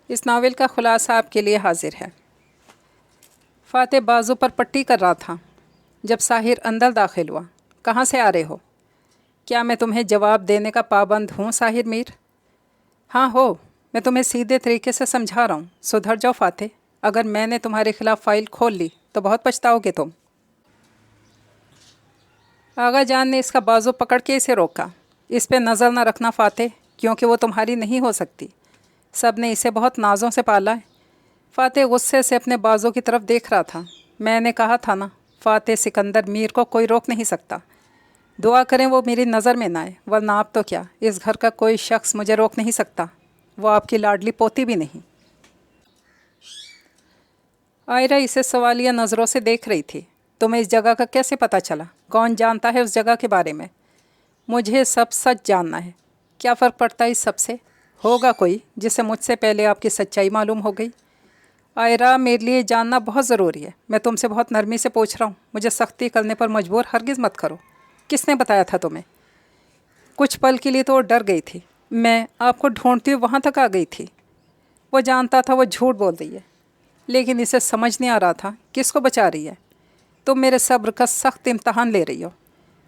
اس novel کا خلاصہ آپ کے لیے حاضر ہے۔ فاتح بازو پر پٹی کر رہا تھا جب ساحر اندر داخل ہوا۔ کہاں سے آ رہے ہو؟ کیا میں تمہیں جواب دینے کا پابند ہوں ساحر میر؟ ہاں ہو، میں تمہیں سیدھے طریقے سے سمجھا رہا ہوں، سدھر جاؤ فاتح۔ اگر میں نے تمہارے خلاف فائل کھول لی تو بہت پچھتاؤ گے تم۔ آغا جان نے اس کا بازو پکڑ کے اسے روکا۔ اس پہ نظر نہ رکھنا فاتح، کیونکہ وہ تمہاری نہیں ہو سکتی۔ سب نے اسے بہت نازوں سے پالا ہے۔ فاتح غصے سے اپنے بازو کی طرف دیکھ رہا تھا۔ میں نے کہا تھا نا، فاتح سکندر میر کو کوئی روک نہیں سکتا۔ دعا کریں وہ میری نظر میں نہ آئے، ورنہ آپ تو کیا، اس گھر کا کوئی شخص مجھے روک نہیں سکتا، وہ آپ کی لاڈلی پوتی بھی نہیں۔ آئرہ اسے سوالیہ نظروں سے دیکھ رہی تھی۔ تمہیں اس جگہ کا کیسے پتہ چلا؟ کون جانتا ہے اس جگہ کے بارے میں؟ مجھے سب سچ جاننا ہے۔ کیا فرق پڑتا ہے اس سب سے؟ ہوگا کوئی جسے مجھ سے پہلے آپ کی سچائی معلوم ہو گئی۔ آئرہ، میرے لیے جاننا بہت ضروری ہے۔ میں تم سے بہت نرمی سے پوچھ رہا ہوں، مجھے سختی کرنے پر مجبور ہرگز مت کرو۔ کس نے بتایا تھا تمہیں؟ کچھ پل کے لیے تو وہ ڈر گئی تھی۔ میں آپ کو ڈھونڈتی ہوئی وہاں تک آ گئی تھی۔ وہ جانتا تھا وہ جھوٹ بول رہی ہے، لیکن اسے سمجھ نہیں آ رہا تھا کس کو بچا رہی ہے۔ تم میرے صبر کا سخت امتحان لے رہی ہو۔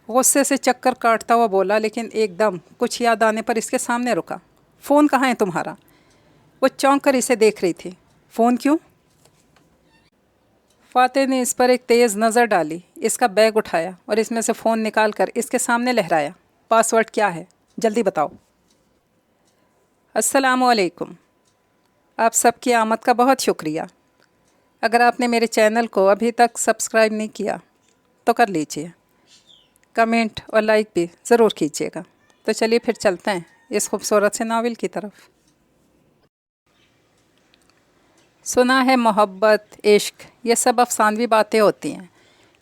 غصے سے چکر کاٹتا ہوا بولا، لیکن ایک دم کچھ یاد آنے پر اس کے سامنے رکا۔ فون کہاں ہے تمہارا؟ وہ چونک کر اسے دیکھ رہی تھی۔ فون کیوں؟ فاتح نے اس پر ایک تیز نظر ڈالی، اس کا بیگ اٹھایا اور اس میں سے فون نکال کر اس کے سامنے لہرایا۔ پاسورڈ کیا ہے؟ جلدی بتاؤ۔ السلام علیکم۔ آپ سب کی آمد کا بہت شکریہ۔ اگر آپ نے میرے چینل کو ابھی تک سبسکرائب نہیں کیا تو کر لیجئے۔ کمنٹ اور لائک بھی ضرور کیجیے گا۔ تو چلیے پھر چلتے ہیں اس خوبصورت سے ناول کی طرف۔ سنا ہے محبت، عشق، یہ سب افسانوی باتیں ہوتی ہیں،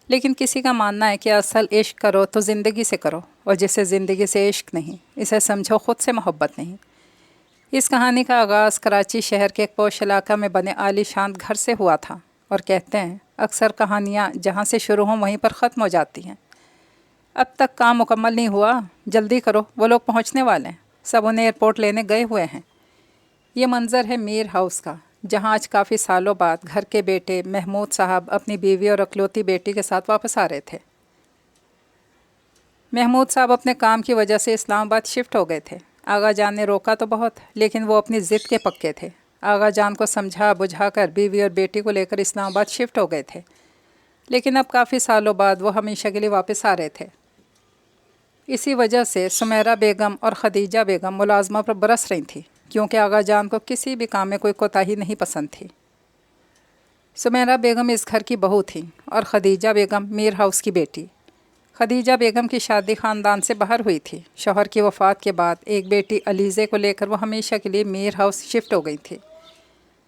لیکن کسی کا ماننا ہے کہ اصل عشق کرو تو زندگی سے کرو، اور جسے زندگی سے عشق نہیں، اسے سمجھو خود سے محبت نہیں۔ اس کہانی کا آغاز کراچی شہر کے ایک پوش علاقہ میں بنے عالی شان گھر سے ہوا تھا، اور کہتے ہیں اکثر کہانیاں جہاں سے شروع ہوں وہیں پر ختم ہو جاتی ہیں۔ اب تک کام مکمل نہیں ہوا، جلدی کرو، وہ لوگ پہنچنے والے ہیں، سب انہیں ایئرپورٹ لینے گئے ہوئے ہیں۔ یہ منظر ہے میر ہاؤس کا، جہاں آج کافی سالوں بعد گھر کے بیٹے محمود صاحب اپنی بیوی اور اکلوتی بیٹی کے ساتھ واپس آ رہے تھے۔ محمود صاحب اپنے کام کی وجہ سے اسلام آباد شفٹ ہو گئے تھے۔ آغا جان نے روکا تو بہت، لیکن وہ اپنی ضد کے پکے تھے۔ آغا جان کو سمجھا بجھا کر بیوی اور بیٹی کو لے کر اسلام آباد شفٹ ہو گئے تھے، لیکن اب کافی سالوں بعد وہ ہمیشہ کے لیے واپس آ رہے تھے۔ اسی وجہ سے سمیرہ بیگم اور خدیجہ بیگم ملازمہ پر برس رہی تھیں، کیونکہ آغا جان کو کسی بھی کام میں کوئی کوتاہی نہیں پسند تھی۔ سمیرہ بیگم اس گھر کی بہو تھیں اور خدیجہ بیگم میر ہاؤس کی بیٹی۔ خدیجہ بیگم کی شادی خاندان سے باہر ہوئی تھی۔ شوہر کی وفات کے بعد ایک بیٹی علیزے کو لے کر وہ ہمیشہ کے لیے میر ہاؤس شفٹ ہو گئی تھی۔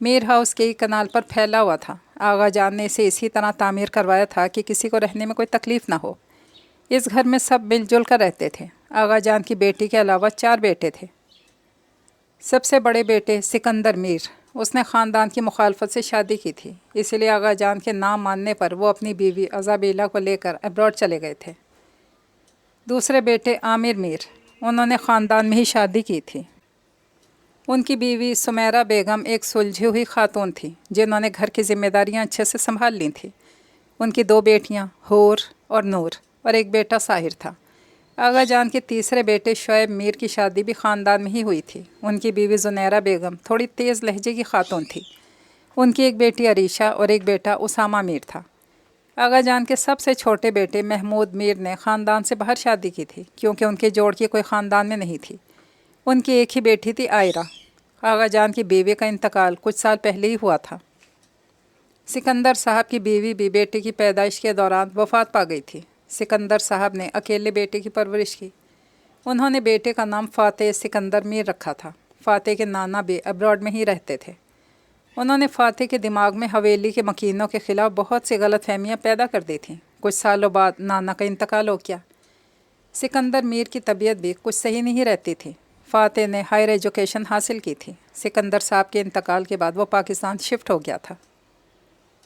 میر ہاؤس کئی کنال پر پھیلا ہوا تھا۔ آغا جان نے اسے اسی طرح تعمیر کروایا تھا کہ کسی کو رہنے میں کوئی تکلیف نہ ہو۔ اس گھر میں سب مل جل کر رہتے تھے۔ آغا جان کی بیٹی کے علاوہ 4 بیٹے تھے۔ سب سے بڑے بیٹے سکندر میر، اس نے خاندان کی مخالفت سے شادی کی تھی، اسی لیے آغا جان کے نام ماننے پر وہ اپنی بیوی ازابیلا کو لے کر ابراڈ چلے گئے تھے۔ دوسرے بیٹے عامر میر، انہوں نے خاندان میں ہی شادی کی تھی۔ ان کی بیوی سمیرہ بیگم ایک سلجھی ہوئی خاتون تھی، جنہوں نے گھر کی ذمہ داریاں اچھے سے سنبھال لی تھیں۔ ان کی 2 بیٹیاں حور اور نور اور ایک بیٹا ساحر تھا۔ آغا جان کے تیسرے بیٹے شعیب میر کی شادی بھی خاندان میں ہی ہوئی تھی۔ ان کی بیوی زنیرہ بیگم تھوڑی تیز لہجے کی خاتون تھی۔ ان کی ایک بیٹی عریشہ اور ایک بیٹا اسامہ میر تھا۔ آغا جان کے سب سے چھوٹے بیٹے محمود میر نے خاندان سے باہر شادی کی تھی، کیونکہ ان کے جوڑ کی کوئی خاندان میں نہیں تھی۔ ان کی ایک ہی بیٹی تھی آئرہ۔ آغا جان کی بیوی کا انتقال کچھ سال پہلے ہی ہوا تھا۔ سکندر صاحب کی بیوی بھی بیٹے کی پیدائش کے دوران وفات پا گئی تھی۔ سکندر صاحب نے اکیلے بیٹے کی پرورش کی۔ انہوں نے بیٹے کا نام فاتح سکندر میر رکھا تھا۔ فاتح کے نانا بھی ابراڈ میں ہی رہتے تھے۔ انہوں نے فاتح کے دماغ میں حویلی کے مکینوں کے خلاف بہت سی غلط فہمیاں پیدا کر دی تھیں۔ کچھ سالوں بعد نانا کا انتقال ہو گیا۔ سکندر میر کی طبیعت بھی کچھ صحیح نہیں رہتی تھی۔ فاتح نے ہائر ایجوکیشن حاصل کی تھی۔ سکندر صاحب کے انتقال کے بعد وہ پاکستان شفٹ ہو گیا تھا،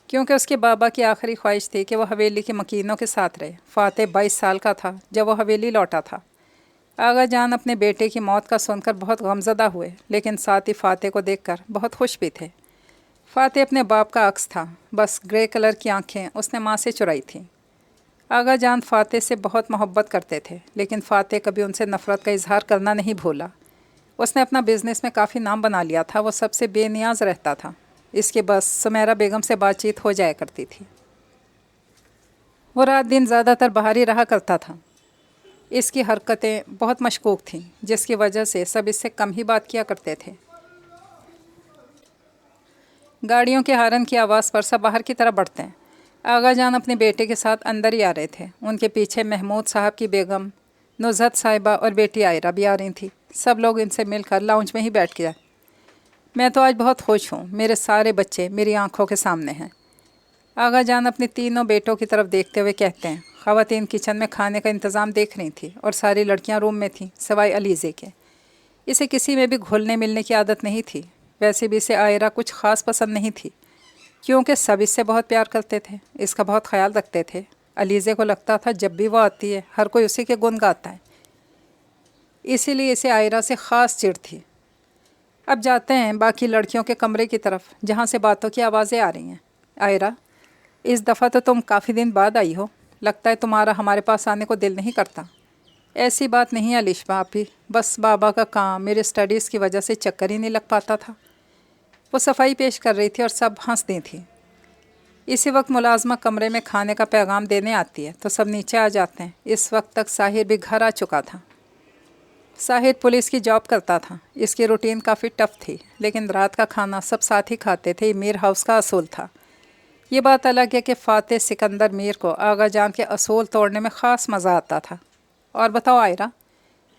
کیونکہ اس کے بابا کی آخری خواہش تھی کہ وہ حویلی کے مکینوں کے ساتھ رہے۔ فاتح 22 سال کا تھا جب وہ حویلی لوٹا تھا۔ آغا جان اپنے بیٹے کی موت کا سن کر بہت غمزدہ ہوئے، لیکن ساتھ ہی فاتح کو دیکھ کر بہت خوش بھی تھے۔ فاتح اپنے باپ کا عکس تھا، بس گرے کلر کی آنکھیں اس نے ماں سے چرائی تھیں۔ آغا جان فاتح سے بہت محبت کرتے تھے، لیکن فاتح کبھی ان سے نفرت کا اظہار کرنا نہیں بھولا۔ اس نے اپنا بزنس میں کافی نام بنا لیا تھا، وہ سب سے بے نیاز رہتا تھا، اس کے بس سمیرہ بیگم سے بات چیت ہو جایا کرتی تھی۔ وہ رات دن زیادہ تر باہر ہی رہا کرتا تھا۔ اس کی حرکتیں بہت مشکوک تھیں، جس کی وجہ سے سب اس سے کم ہی بات کیا کرتے تھے۔ گاڑیوں کے ہارن کی آواز پر سب باہر کی طرف بڑھتے ہیں۔ آغا جان اپنے بیٹے کے ساتھ اندر ہی آ رہے تھے۔ ان کے پیچھے محمود صاحب کی بیگم نزہت صاحبہ اور بیٹی عائرہ بھی آ رہی تھی۔ سب لوگ ان سے مل کر لاؤنج میں ہی بیٹھ گئے۔ میں تو آج بہت خوش ہوں، میرے سارے بچے میری آنکھوں کے سامنے ہیں۔ آغا جان اپنے تینوں بیٹوں کی طرف دیکھتے ہوئے کہتے ہیں۔ خواتین کچن میں کھانے کا انتظام دیکھ رہی تھیں اور ساری لڑکیاں روم میں تھیں سوائے علیزے کے۔ اسے کسی میں بھی گھلنے ملنے کی عادت نہیں تھی، ویسے بھی اسے عائرہ کچھ خاص پسند نہیں تھی، کیونکہ سب اس سے بہت پیار کرتے تھے، اس کا بہت خیال رکھتے تھے۔ علیزے کو لگتا تھا جب بھی وہ آتی ہے ہر کوئی اسی کے گن گاتا ہے، اسی لیے اسے عائرہ سے خاص چڑ تھی۔ اب جاتے ہیں باقی لڑکیوں کے کمرے کی طرف، جہاں سے باتوں کی آوازیں آ رہی ہیں۔ عائرہ، اس دفعہ تو تم کافی دن بعد آئی ہو، لگتا ہے تمہارا ہمارے پاس آنے کو دل نہیں کرتا۔ ایسی بات نہیں علیشبہ آپی، بس بابا کا کام، میرے سٹڈیز کی وجہ سے چکر ہی نہیں لگ پاتا تھا۔ وہ صفائی پیش کر رہی تھی اور سب ہنس دی تھیں۔ اسی وقت ملازمہ کمرے میں کھانے کا پیغام دینے آتی ہے تو سب نیچے آ جاتے ہیں۔ اس وقت تک ساحر بھی گھر آ چکا تھا۔ ساحر پولیس کی جاب کرتا تھا، اس کی روٹین کافی ٹف تھی، لیکن رات کا کھانا سب ساتھ ہی کھاتے تھے، یہ میر ہاؤس کا اصول تھا۔ یہ بات الگ ہے کہ فاتح سکندر میر کو آغا جان کے اصول توڑنے میں خاص مزہ آتا تھا۔ اور بتاؤ عائرہ،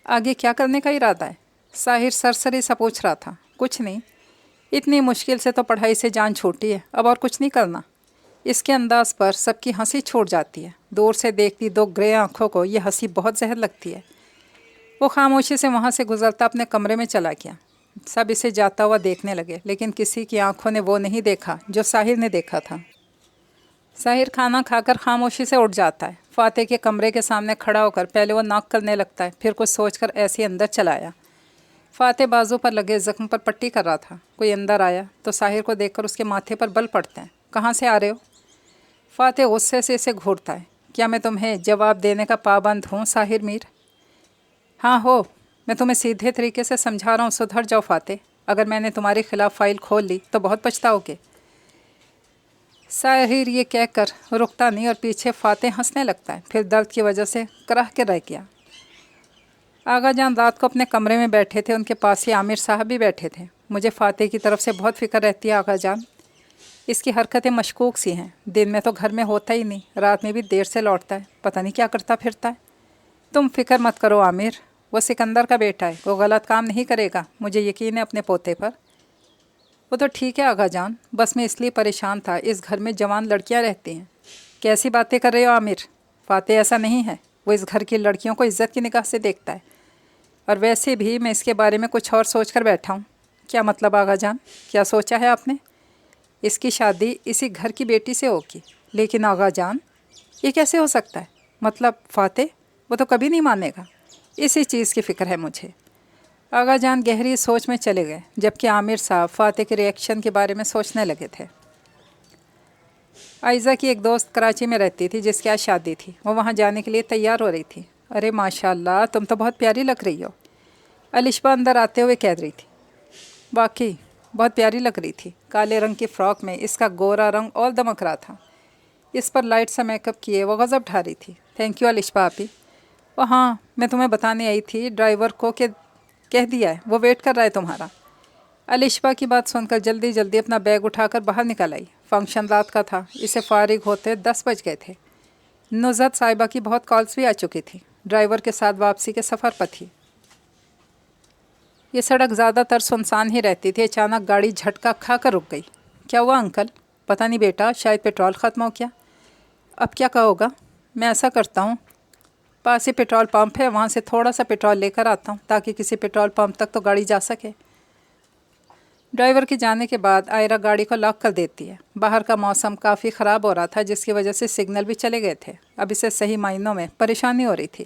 آگے کیا کرنے کا ارادہ ہے؟ ساحر سرسری سا پوچھ رہا تھا۔ کچھ نہیں، اتنی مشکل سے تو پڑھائی سے جان چھوٹی ہے، اب اور کچھ نہیں کرنا۔ اس کے انداز پر سب کی ہنسی چھوٹ جاتی ہے۔ دور سے دیکھتی دو گرے آنکھوں کو یہ ہنسی بہت زہر لگتی ہے۔ وہ خاموشی سے وہاں سے گزرتا اپنے کمرے میں چلا گیا۔ سب اسے جاتا ہوا دیکھنے لگے، لیکن کسی کی آنکھوں نے وہ نہیں دیکھا جو ساحر نے دیکھا تھا۔ ساحر کھانا کھا کر خاموشی سے اٹھ جاتا ہے، فاتح کے کمرے کے سامنے کھڑا ہو کر پہلے وہ ناک کرنے لگتا ہے، پھر کچھ سوچ کر ایسے ہی اندر چلا آیا۔ فاتح بازو پر لگے زخم پر پٹی کر رہا تھا۔ کوئی اندر آیا تو ساحر کو دیکھ کر اس کے ماتھے پر بل پڑتے ہیں۔ کہاں سے آ رہے ہو؟ فاتح غصے سے اسے گھورتا ہے۔ کیا میں تمہیں جواب دینے کا پابند ہوں ساحر میر؟ ہاں ہو، میں تمہیں سیدھے طریقے سے سمجھا رہا ہوں، سدھر جاؤ فاتح، اگر میں نے تمہارے خلاف فائل کھول لی تو بہت پچھتاؤ گے۔ ساحر یہ کہہ کر رکتا نہیں اور پیچھے فاتح ہنسنے لگتا ہے، پھر درد کی وجہ سے کرہ کے رہ گیا۔ آغا جان رات کو اپنے کمرے میں بیٹھے تھے، ان کے پاس ہی عامر صاحب بھی بیٹھے تھے۔ مجھے فاتح کی طرف سے بہت فکر رہتی ہے آغا جان، اس کی حرکتیں مشکوک سی ہیں، دن میں تو گھر میں ہوتا ہی نہیں، رات میں بھی دیر سے لوٹتا ہے، پتہ نہیں کیا کرتا پھرتا ہے۔ تم فکر مت کرو عامر، وہ سکندر کا بیٹا ہے، وہ غلط کام نہیں کرے گا، مجھے یقین ہے اپنے پوتے پر۔ وہ تو ٹھیک ہے آغا جان، بس میں اس لیے پریشان تھا، اس گھر میں جوان لڑکیاں رہتی ہیں۔ کیسی باتیں کر رہے ہو عامر؟ فاتح ایسا نہیں ہے، وہ اس گھر کی لڑکیوں کو عزت کی نگاہ سے دیکھتا ہے، اور ویسے بھی میں اس کے بارے میں کچھ اور سوچ کر بیٹھا ہوں۔ کیا مطلب آغا جان، کیا سوچا ہے آپ نے؟ اس کی شادی اسی گھر کی بیٹی سے ہوگی۔ لیکن آغا جان، یہ کیسے ہو سکتا ہے؟ مطلب فاتح، وہ تو کبھی نہیں مانے گا، اسی چیز کی فکر ہے مجھے۔ آغا جان گہری سوچ میں چلے گئے، جبکہ عامر صاحب فاتح کے ری ایکشن کے بارے میں سوچنے لگے تھے۔ عائزہ کی ایک دوست کراچی میں رہتی تھی جس کی آج شادی تھی، وہ وہاں جانے کے لیے تیار ہو رہی تھی۔ ارے ماشاء اللہ، تم تو بہت پیاری لگ رہی ہو، علیشبہ اندر آتے ہوئے کہہ رہی تھی۔ واقعی بہت پیاری لگ رہی تھی، کالے رنگ کی فراک میں اس کا گورا رنگ اور دمک رہا تھا، اس پر لائٹ سا میک اپ کیے وہ غضب ڈھا رہی تھی۔ تھینک یو علیشبہ آپی۔ وہ ہاں، میں تمہیں بتانے آئی تھی ڈرائیور کو کہ کہہ دیا ہے، وہ ویٹ کر رہا ہے تمہارا۔ علیشبہ کی بات سن کر جلدی جلدی اپنا بیگ اٹھا کر باہر نکل آئی۔ فنکشن رات کا تھا، اسے فارغ ہوتے 10 بج گئے تھے۔ نزہت صاحبہ کی بہت کالز بھی آ چکی تھی، ڈرائیور کے ساتھ واپسی کے سفر پر تھی۔ یہ سڑک زیادہ تر سنسان ہی رہتی تھی، اچانک گاڑی جھٹکا کھا کر رک گئی۔ کیا ہوا انکل؟ پتہ نہیں بیٹا، شاید پیٹرول ختم ہو گیا۔ اب کیا کہو گا؟ میں ایسا کرتا ہوں، پاس ہی پیٹرول پمپ ہے، وہاں سے تھوڑا سا پیٹرول لے کر آتا ہوں تاکہ کسی پیٹرول پمپ تک تو گاڑی جا سکے۔ ڈرائیور کے جانے کے بعد عائرہ گاڑی کو لاک کر دیتی ہے۔ باہر کا موسم کافی خراب ہو رہا تھا، جس کی وجہ سے سگنل بھی چلے گئے تھے۔ اب اسے صحیح معنوں میں پریشانی ہو رہی تھی۔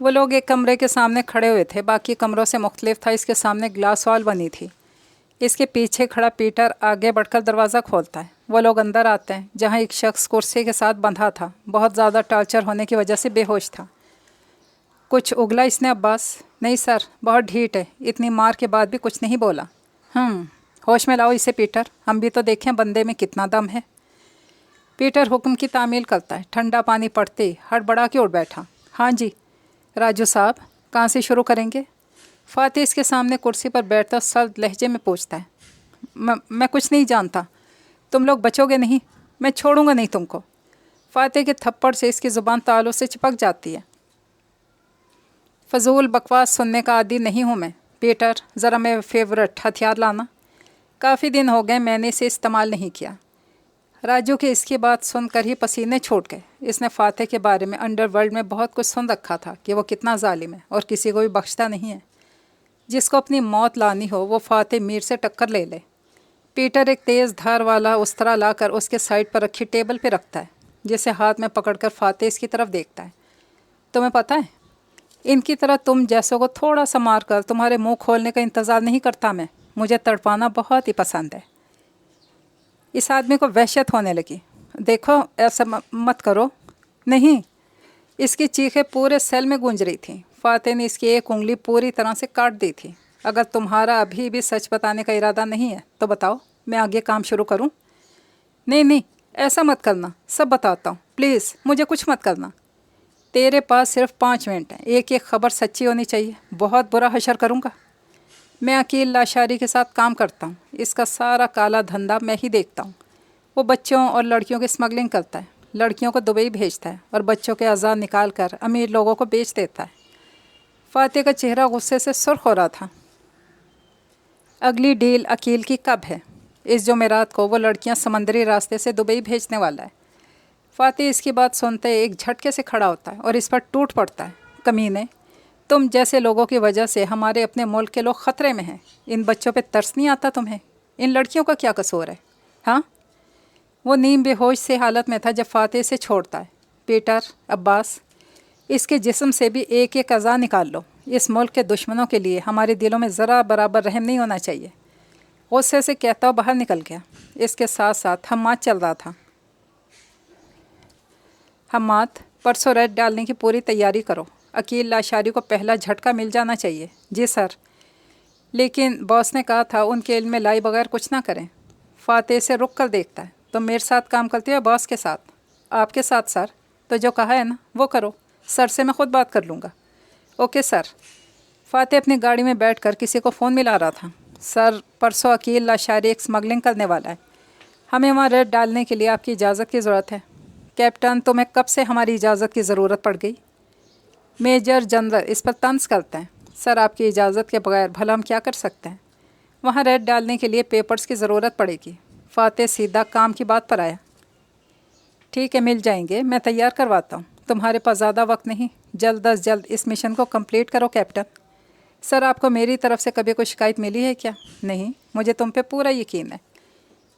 وہ لوگ ایک کمرے کے سامنے کھڑے ہوئے تھے، باقی کمروں سے مختلف تھا۔ اس کے سامنے گلاس وال بنی تھی۔ اس کے پیچھے کھڑا پیٹر آگے بڑھ کر دروازہ کھولتا ہے۔ وہ لوگ اندر آتے ہیں، جہاں ایک شخص کرسی کے ساتھ بندھا تھا، بہت زیادہ ٹارچر ہونے کی وجہ سے بے ہوش تھا۔ کچھ اگلا اس نے عباس؟ نہیں سر، بہت ڈھیٹ ہے، اتنی مار کے بعد بھی کچھ نہیں بولا۔ ہوش میں لاؤ اسے پیٹر، ہم بھی تو دیکھیں بندے میں کتنا دم ہے۔ پیٹر حکم کی تعمیل کرتا ہے۔ ٹھنڈا پانی پڑتے ہی ہڑبڑا کے اٹھ بیٹھا۔ ہاں جی راجو صاحب، کہاں سے شروع کریں گے؟ فاتح اس کے سامنے کرسی پر بیٹھتا سرد لہجے میں پوچھتا ہے۔ میں کچھ نہیں جانتا، تم لوگ بچو گے نہیں، میں چھوڑوں گا نہیں تم کو۔ فاتح کے تھپڑ سے اس کی زبان تالوں سے چپک جاتی ہے۔ فضول بکواس سننے کا عادی نہیں ہوں میں۔ پیٹر، ذرا میں فیورٹ ہتھیار لانا، کافی دن ہو گئے میں نے اسے استعمال نہیں کیا۔ راجو کی اس کی بات سن کر ہی پسینے چھوٹ گئے۔ اس نے فاتح کے بارے میں انڈر ورلڈ میں بہت کچھ سن رکھا تھا کہ وہ کتنا ظالم ہے اور کسی کو بھی بخشتا نہیں ہے۔ جس کو اپنی موت لانی ہو وہ فاتح میر سے ٹکر لے لے۔ پیٹر ایک تیز دھار والا استرا لا کر اس کے سائڈ پر رکھی ٹیبل پہ رکھتا ہے، جسے ہاتھ میں پکڑ کر فاتح اس کی طرف دیکھتا ہے۔ تمہیں پتہ ہے، ان کی طرح تم جیسوں کو تھوڑا سا مار کر تمہارے منہ کھولنے کا انتظار نہیں کرتا میں، مجھے تڑپانا بہت ہی پسند ہے۔ اس آدمی کو وحشت ہونے لگی۔ دیکھو ایسا مت کرو۔ نہیں، اس کی چیخیں پورے سیل میں گونج رہی تھیں۔ فاتح نے اس کی ایک انگلی پوری طرح سے کاٹ دی تھی۔ اگر تمہارا ابھی بھی سچ بتانے کا ارادہ نہیں ہے تو بتاؤ، میں آگے کام شروع کروں؟ نہیں، ایسا مت کرنا، سب بتاتا ہوں، پلیز مجھے کچھ مت کرنا۔ تیرے پاس صرف 5 منٹ ہیں، ایک خبر سچی ہونی چاہیے، بہت برا حشر کروں گا۔ میں عقیل لاشاری کے ساتھ کام کرتا ہوں، اس کا سارا کالا دھندا میں ہی دیکھتا ہوں۔ وہ بچوں اور لڑکیوں کی اسمگلنگ کرتا ہے، لڑکیوں کو دبئی بھیجتا ہے اور بچوں کے اعضاء نکال کر امیر لوگوں کو بیچ دیتا ہے۔ فاتح کا چہرہ غصے سے سرخ ہو رہا تھا۔ اگلی ڈیل عقیل کی کب ہے؟ اس جمعرات کو وہ لڑکیاں سمندری راستے سے دبئی بھیجنے والا ہے۔ فاتح اس کی بات سنتے ایک جھٹکے سے کھڑا ہوتا ہے اور اس پر ٹوٹ پڑتا ہے۔ کمینے، تم جیسے لوگوں کی وجہ سے ہمارے اپنے ملک کے لوگ خطرے میں ہیں۔ ان بچوں پہ ترس نہیں آتا تمہیں؟ ان لڑکیوں کا کیا قصور ہے؟ ہاں؟ وہ نیم بے ہوش سے حالت میں تھا جب فاتح سے چھوڑتا ہے۔ پیٹر، عباس، اس کے جسم سے بھی ایک ایک اعضاء نکال لو۔ اس ملک کے دشمنوں کے لیے ہمارے دلوں میں ذرا برابر رحم نہیں ہونا چاہیے۔ غصے سے کہتا باہر نکل گیا۔ اس کے ساتھ ساتھ حماد چل رہا تھا۔ حماد، پرسوں ریڈ ڈالنے کی پوری تیاری کرو، عقیل لاشاری کو پہلا جھٹکا مل جانا چاہیے۔ جی سر، لیکن باس نے کہا تھا ان کے علم میں لائے بغیر کچھ نہ کریں۔ فاتح سے رک کر دیکھتا ہے۔ تم میرے ساتھ کام کرتے ہو باس کے ساتھ؟ آپ کے ساتھ سر، تو جو کہا ہے نا وہ کرو، سر سے میں خود بات کر لوں گا۔ Okay sir. فاتح اپنی گاڑی میں بیٹھ کر کسی کو فون ملا رہا تھا۔ سر، پرسوں عقیل لاشاری ایک اسمگلنگ کرنے والا ہے، ہمیں وہاں ریڈ ڈالنے کے لیے آپ کی اجازت کی ضرورت ہے۔ کیپٹن، تمہیں کب سے ہماری اجازت کی ضرورت پڑ گئی؟ میجر جنرل اس پر طنز کرتے ہیں۔ سر، آپ کی اجازت کے بغیر بھلا ہم کیا کر سکتے ہیں؟ وہاں ریڈ ڈالنے کے لیے پیپرز کی ضرورت پڑے گی۔ فاتح سیدھا کام کی بات پر آیا۔ ٹھیک ہے، مل جائیں گے، میں تیار کرواتا ہوں۔ تمہارے پاس زیادہ وقت نہیں، جلد از جلد اس مشن کو کمپلیٹ کرو کیپٹن۔ سر، آپ کو میری طرف سے کبھی کوئی شکایت ملی ہے کیا؟ نہیں، مجھے تم پہ پورا یقین ہے،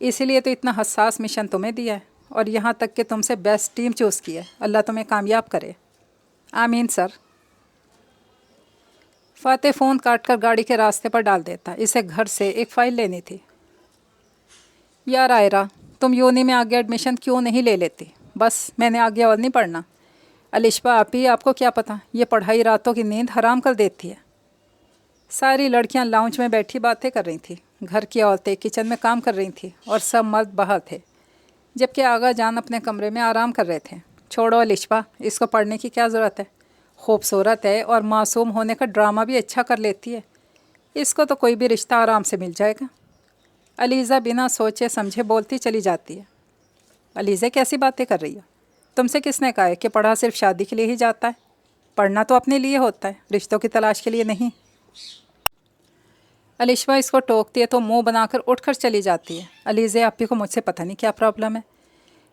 اسی لیے تو اتنا حساس مشن تمہیں دیا ہے اور یہاں تک کہ تم سے بیسٹ ٹیم چوز کی ہے۔ اللہ تمہیں کامیاب کرے۔ آمین سر۔ فاتح فون کاٹ کر گاڑی کے راستے پر ڈال دیتا۔ اسے گھر سے ایک فائل لینی تھی۔ یار آئرہ، تم یونی میں آگے ایڈمیشن کیوں نہیں لے لیتی؟ بس میں نے آگے اور نہیں پڑھنا۔ الشبا آپی، آپ کو کیا پتہ، یہ پڑھائی راتوں کی نیند حرام کر دیتی ہے۔ ساری لڑکیاں لاؤنج میں بیٹھی باتیں کر رہی تھیں، گھر کی عورتیں کچن میں کام کر رہی تھیں اور سب مرد باہر تھے، جبکہ آغا جان اپنے کمرے میں آرام کر رہے تھے۔ چھوڑو الشبا، اس کو پڑھنے کی کیا ضرورت ہے؟ خوبصورت ہے اور معصوم ہونے کا ڈرامہ بھی اچھا کر لیتی ہے، اس کو تو کوئی بھی رشتہ آرام سے مل جائے گا۔ علیزہ بنا سوچے سمجھے بولتی چلی جاتی ہے۔ علیزہ کیسی باتیں کر رہی ہے؟ تم سے کس نے کہا ہے کہ پڑھا صرف شادی کے لیے ہی جاتا ہے؟ پڑھنا تو اپنے لیے ہوتا ہے، رشتوں کی تلاش کے لیے نہیں۔ الشبا اس کو ٹوکتی ہے تو منہ بنا کر اٹھ کر چلی جاتی ہے۔ علیزہ آپی کو مجھ سے پتہ نہیں کیا پرابلم ہے۔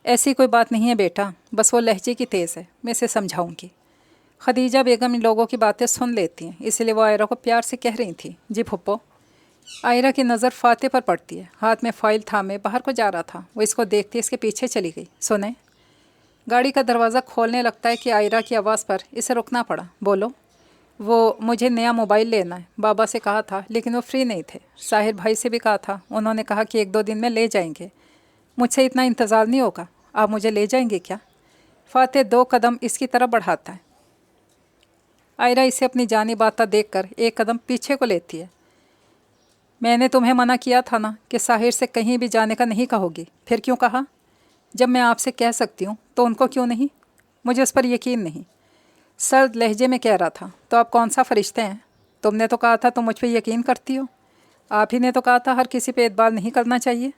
ایسی کوئی بات نہیں ہے بیٹا، بس وہ لہجے کی تیز ہے، میں اسے سمجھاؤں گی۔ خدیجہ بیگم ان لوگوں کی باتیں سن لیتی ہیں، اس لیے وہ آئرہ کو پیار سے کہہ رہی تھیں، جی پھپھو۔ آئرہ کی نظر فاتح پر پڑتی ہے، ہاتھ میں فائل تھامے باہر کو جا رہا تھا۔ وہ اس کو دیکھتی اس کے پیچھے چلی گئی۔ سنیں، گاڑی کا دروازہ کھولنے لگتا ہے کہ آئرہ کی آواز پر اسے رکنا پڑا۔ بولو۔ وہ مجھے نیا موبائل لینا ہے، بابا سے کہا تھا لیکن وہ فری نہیں تھے۔ ساحر بھائی سے بھی کہا تھا، انہوں نے کہا کہ 1-2 دن میں لے جائیں گے۔ مجھ سے اتنا انتظار نہیں ہوگا، آپ مجھے لے جائیں گے کیا؟ فاتح 2 قدم اس کی طرف بڑھاتا ہے۔ آئرہ اسے اپنی جانب آتا دیکھ کر 1 قدم پیچھے کو لیتی ہے۔ میں نے تمہیں منع کیا تھا نا کہ ساحر سے کہیں بھی جانے کا نہیں کہو گی، پھر کیوں کہا؟ جب میں آپ سے کہہ سکتی ہوں تو ان کو کیوں نہیں؟ مجھے اس پر یقین نہیں۔ سرد لہجے میں کہہ رہا تھا، تو آپ کون سا فرشتے ہیں؟ تم نے تو کہا تھا تم مجھ پہ یقین کرتی ہو۔ آپ ہی نے تو کہا تھا ہر کسی پہ اعتبار نہیں کرنا چاہیے۔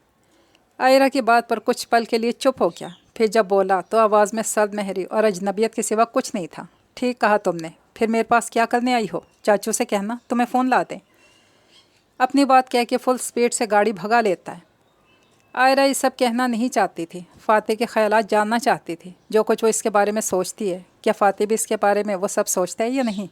آئرہ کی بات پر کچھ پل کے لیے چپ ہو گیا، پھر جب بولا تو آواز میں سرد مہری اور اجنبیت کے سوا کچھ نہیں تھا۔ ٹھیک کہا تم نے، پھر میرے پاس کیا کرنے آئی ہو؟ چاچو سے کہنا تمہیں فون لا دیں۔ اپنی بات کہہ کے فل سپیڈ سے گاڑی بھگا لیتا ہے۔ آئرہ یہ سب کہنا نہیں چاہتی تھی، فاتح کے خیالات جاننا چاہتی تھی، جو کچھ وہ اس کے بارے میں سوچتی ہے، کیا فاتح بھی اس کے بارے میں وہ سب سوچتا ہے یا نہیں؟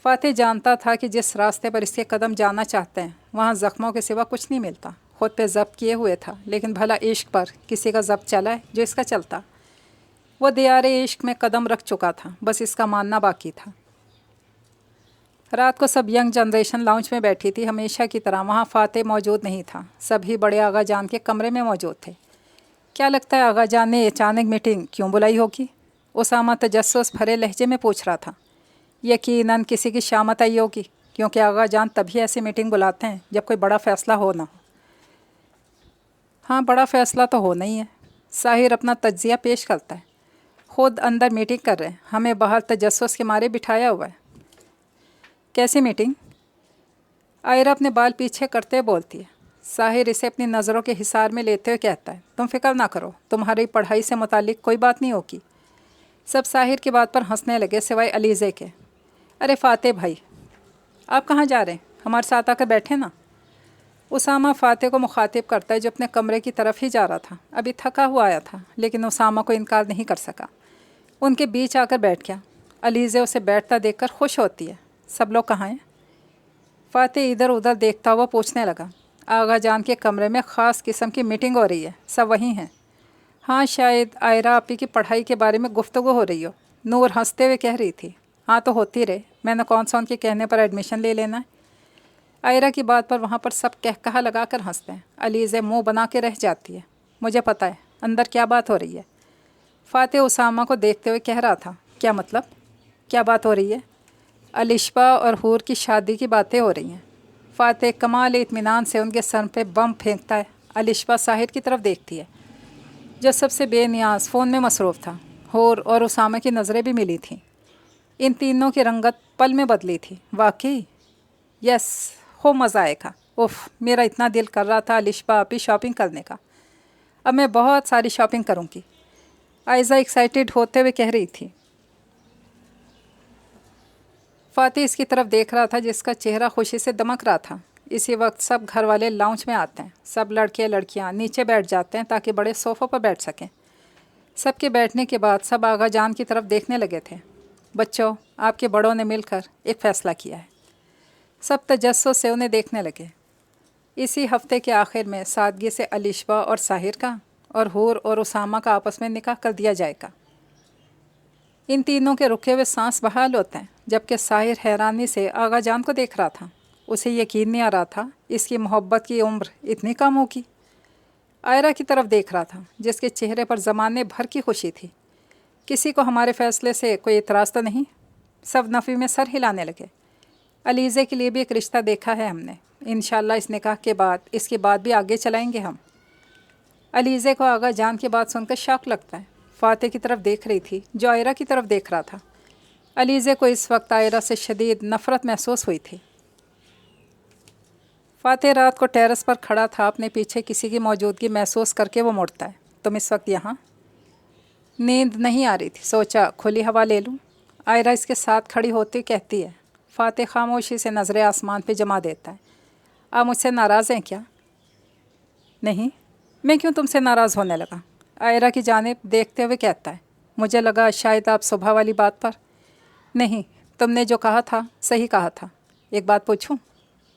فاتح جانتا تھا کہ جس راستے پر اس کے قدم جانا چاہتے ہیں وہاں زخموں کے سوا کچھ نہیں ملتا۔ خود پہ ضبط کیے ہوئے تھا، لیکن بھلا عشق پر کسی کا ضبط چلا ہے جو اس کا چلتا؟ وہ دیار عشق میں قدم رکھ چکا تھا، بس اس کا ماننا باقی تھا۔ رات کو سب ینگ جنریشن لاؤنج میں بیٹھی تھی، ہمیشہ کی طرح وہاں فاتح موجود نہیں تھا۔ سبھی بڑے آغا جان کے کمرے میں موجود تھے۔ کیا لگتا ہے آغا جان نے اچانک میٹنگ کیوں بلائی ہوگی؟ اسامہ تجسس بھرے لہجے میں پوچھ رہا تھا۔ یقیناً کسی کی شامت آئی ہوگی، کیونکہ آغا جان تبھی ایسی میٹنگ بلاتے ہیں جب کوئی بڑا فیصلہ ہو نہ ہو۔ ہاں، بڑا فیصلہ تو ہونا ہی ہے۔ ساحر اپنا تجزیہ پیش کرتا ہے۔ خود اندر میٹنگ کر رہے ہیں، ہمیں باہر تجسس کے مارے بٹھایا ہوا ہے۔ کیسی میٹنگ؟ آئرہ اپنے بال پیچھے کرتے بولتی ہے۔ ساحر اسے اپنی نظروں کے حصار میں لیتے ہوئے کہتا ہے، تم فکر نہ کرو، تمہاری پڑھائی سے متعلق کوئی بات نہیں ہوگی۔ سب ساحر کی بات پر ہنسنے لگے سوائے علیزے کے۔ ارے فاتح بھائی، آپ کہاں جا رہے ہیں؟ ہمارے ساتھ آ کر بیٹھے نا۔ اسامہ فاتح کو مخاطب کرتا ہے جو اپنے کمرے کی طرف ہی جا رہا تھا۔ ابھی تھکا ہوا آیا تھا، لیکن اسامہ کو انکار نہیں کر سکا، ان کے بیچ آ کر بیٹھ گیا۔ علیزے اسے بیٹھتا دیکھ کر خوش ہوتی ہے۔ سب لوگ کہاں ہیں؟ فاتح ادھر ادھر دیکھتا ہوا پوچھنے لگا۔ آغا جان کے کمرے میں خاص قسم کی میٹنگ ہو رہی ہے، سب وہیں ہیں۔ ہاں، شاید آئرہ آپی کی پڑھائی کے بارے میں گفتگو ہو رہی ہو، نور ہنستے ہوئے کہہ رہی تھی۔ ہاں تو ہوتی رہے، میں نے کون سا ان کے کہنے پر ایڈمیشن لے لینا ہے؟ آئرہ کی بات پر وہاں پر سب کہا لگا کر ہنستے ہیں۔ علیزے منہ بنا کے رہ جاتی ہے۔ مجھے پتہ ہے اندر کیا بات ہو رہی ہے۔ فاتح اسامہ کو دیکھتے ہوئے کہہ رہا تھا، کیا مطلب؟ کیا بات ہو رہی ہے؟ الشبا اور حور کی شادی کی باتیں ہو رہی ہیں۔ فاتح کمال اطمینان سے ان کے سر پہ بم پھینکتا ہے۔ الشبا ساحر کی طرف دیکھتی ہے، جو سب سے بے نیاز فون میں مصروف تھا۔ حور اور اسامہ کی نظریں بھی ملی تھیں۔ ان تینوں کی رنگت پل میں بدلی تھی۔ واقعی؟ یس، ہو مزہ آئے گا۔ اوف، میرا اتنا دل کر رہا تھا الشبا آپی شاپنگ کرنے کا۔ اب میں بہت ساری شاپنگ کروں گی، آئزہ ایکسائٹیڈ ہوتے ہوئے کہہ رہی تھی۔ فاتح اس کی طرف دیکھ رہا تھا جس کا چہرہ خوشی سے دمک رہا تھا۔ اسی وقت سب گھر والے لاؤنج میں آتے ہیں۔ سب لڑکے لڑکیاں نیچے بیٹھ جاتے ہیں تاکہ بڑے صوفوں پر بیٹھ سکیں۔ سب کے بیٹھنے کے بعد سب آغا جان کی طرف دیکھنے لگے تھے۔ بچوں، آپ کے بڑوں نے مل کر ایک فیصلہ کیا ہے۔ سب تجسس سے انہیں دیکھنے لگے۔ اسی ہفتے کے آخر میں سادگی سے الشبا اور ساحر کا اور حور اور اسامہ کا آپس میں نکاح کر دیا جائے گا۔ ان تینوں کے رکے ہوئے سانس بحال ہوتے ہیں، جبکہ ساحر حیرانی سے آغا جان کو دیکھ رہا تھا۔ اسے یقین نہیں آ رہا تھا اس کی محبت کی عمر اتنی کم ہوگی۔ آئرہ کی طرف دیکھ رہا تھا جس کے چہرے پر زمانے بھر کی خوشی تھی۔ کسی کو ہمارے فیصلے سے کوئی اعتراض تو نہیں؟ سب نفی میں سر ہلانے لگے۔ علیزے کے لیے بھی ایک رشتہ دیکھا ہے ہم نے، انشاءاللہ اس نکاح کے بعد اس کی بات بھی آگے چلائیں گے ہم۔ علیزے کو آغا جان کی بات سن کر شوق لگتا ہے۔ فاتح کی طرف دیکھ رہی تھی جو آئرہ کی طرف دیکھ رہا تھا۔ علیزے کو اس وقت آئرہ سے شدید نفرت محسوس ہوئی تھی۔ فاتح رات کو ٹیرس پر کھڑا تھا، اپنے پیچھے کسی کی موجودگی محسوس کر کے وہ مڑتا ہے۔ تم اس وقت یہاں؟ نیند نہیں آ رہی تھی، سوچا کھلی ہوا لے لوں۔ آئرہ اس کے ساتھ کھڑی ہوتی کہتی ہے۔ فاتح خاموشی سے نظریں آسمان پہ جما دیتا ہے۔ آپ مجھ سے ناراض ہیں کیا؟ نہیں، میں کیوں تم سے ناراض ہونے لگا؟ آئرہ کی جانب دیکھتے ہوئے کہتا ہے۔ مجھے لگا شاید آپ صبح والی بات پر۔ نہیں، تم نے جو کہا تھا صحیح کہا تھا۔ ایک بات پوچھوں؟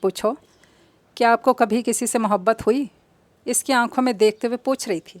پوچھو۔ کیا آپ کو کبھی کسی سے محبت ہوئی؟ اس کی آنکھوں میں دیکھتے ہوئے پوچھ رہی تھی۔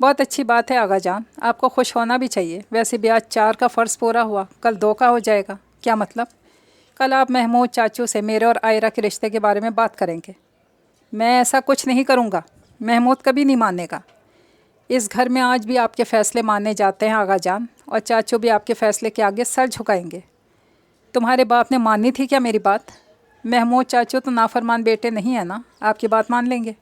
بہت اچھی بات ہے آغا جان، آپ کو خوش ہونا بھی چاہیے۔ ویسے بھی آج 4 کا فرض پورا ہوا، کل 2 کا ہو جائے گا۔ کیا مطلب؟ کل آپ محمود چاچو سے میرے اور عائرہ کے رشتے کے بارے میں بات کریں گے۔ میں ایسا کچھ نہیں کروں گا، محمود کبھی نہیں ماننے گا۔ اس گھر میں آج بھی آپ کے فیصلے مانے جاتے ہیں آغا جان، اور چاچو بھی آپ کے فیصلے کے آگے سر جھکائیں گے۔ تمہارے باپ نے مانی تھی کیا میری بات؟ محمود چاچو تو نافرمان بیٹے نہیں ہیں نا، آپ کی بات مان لیں گے۔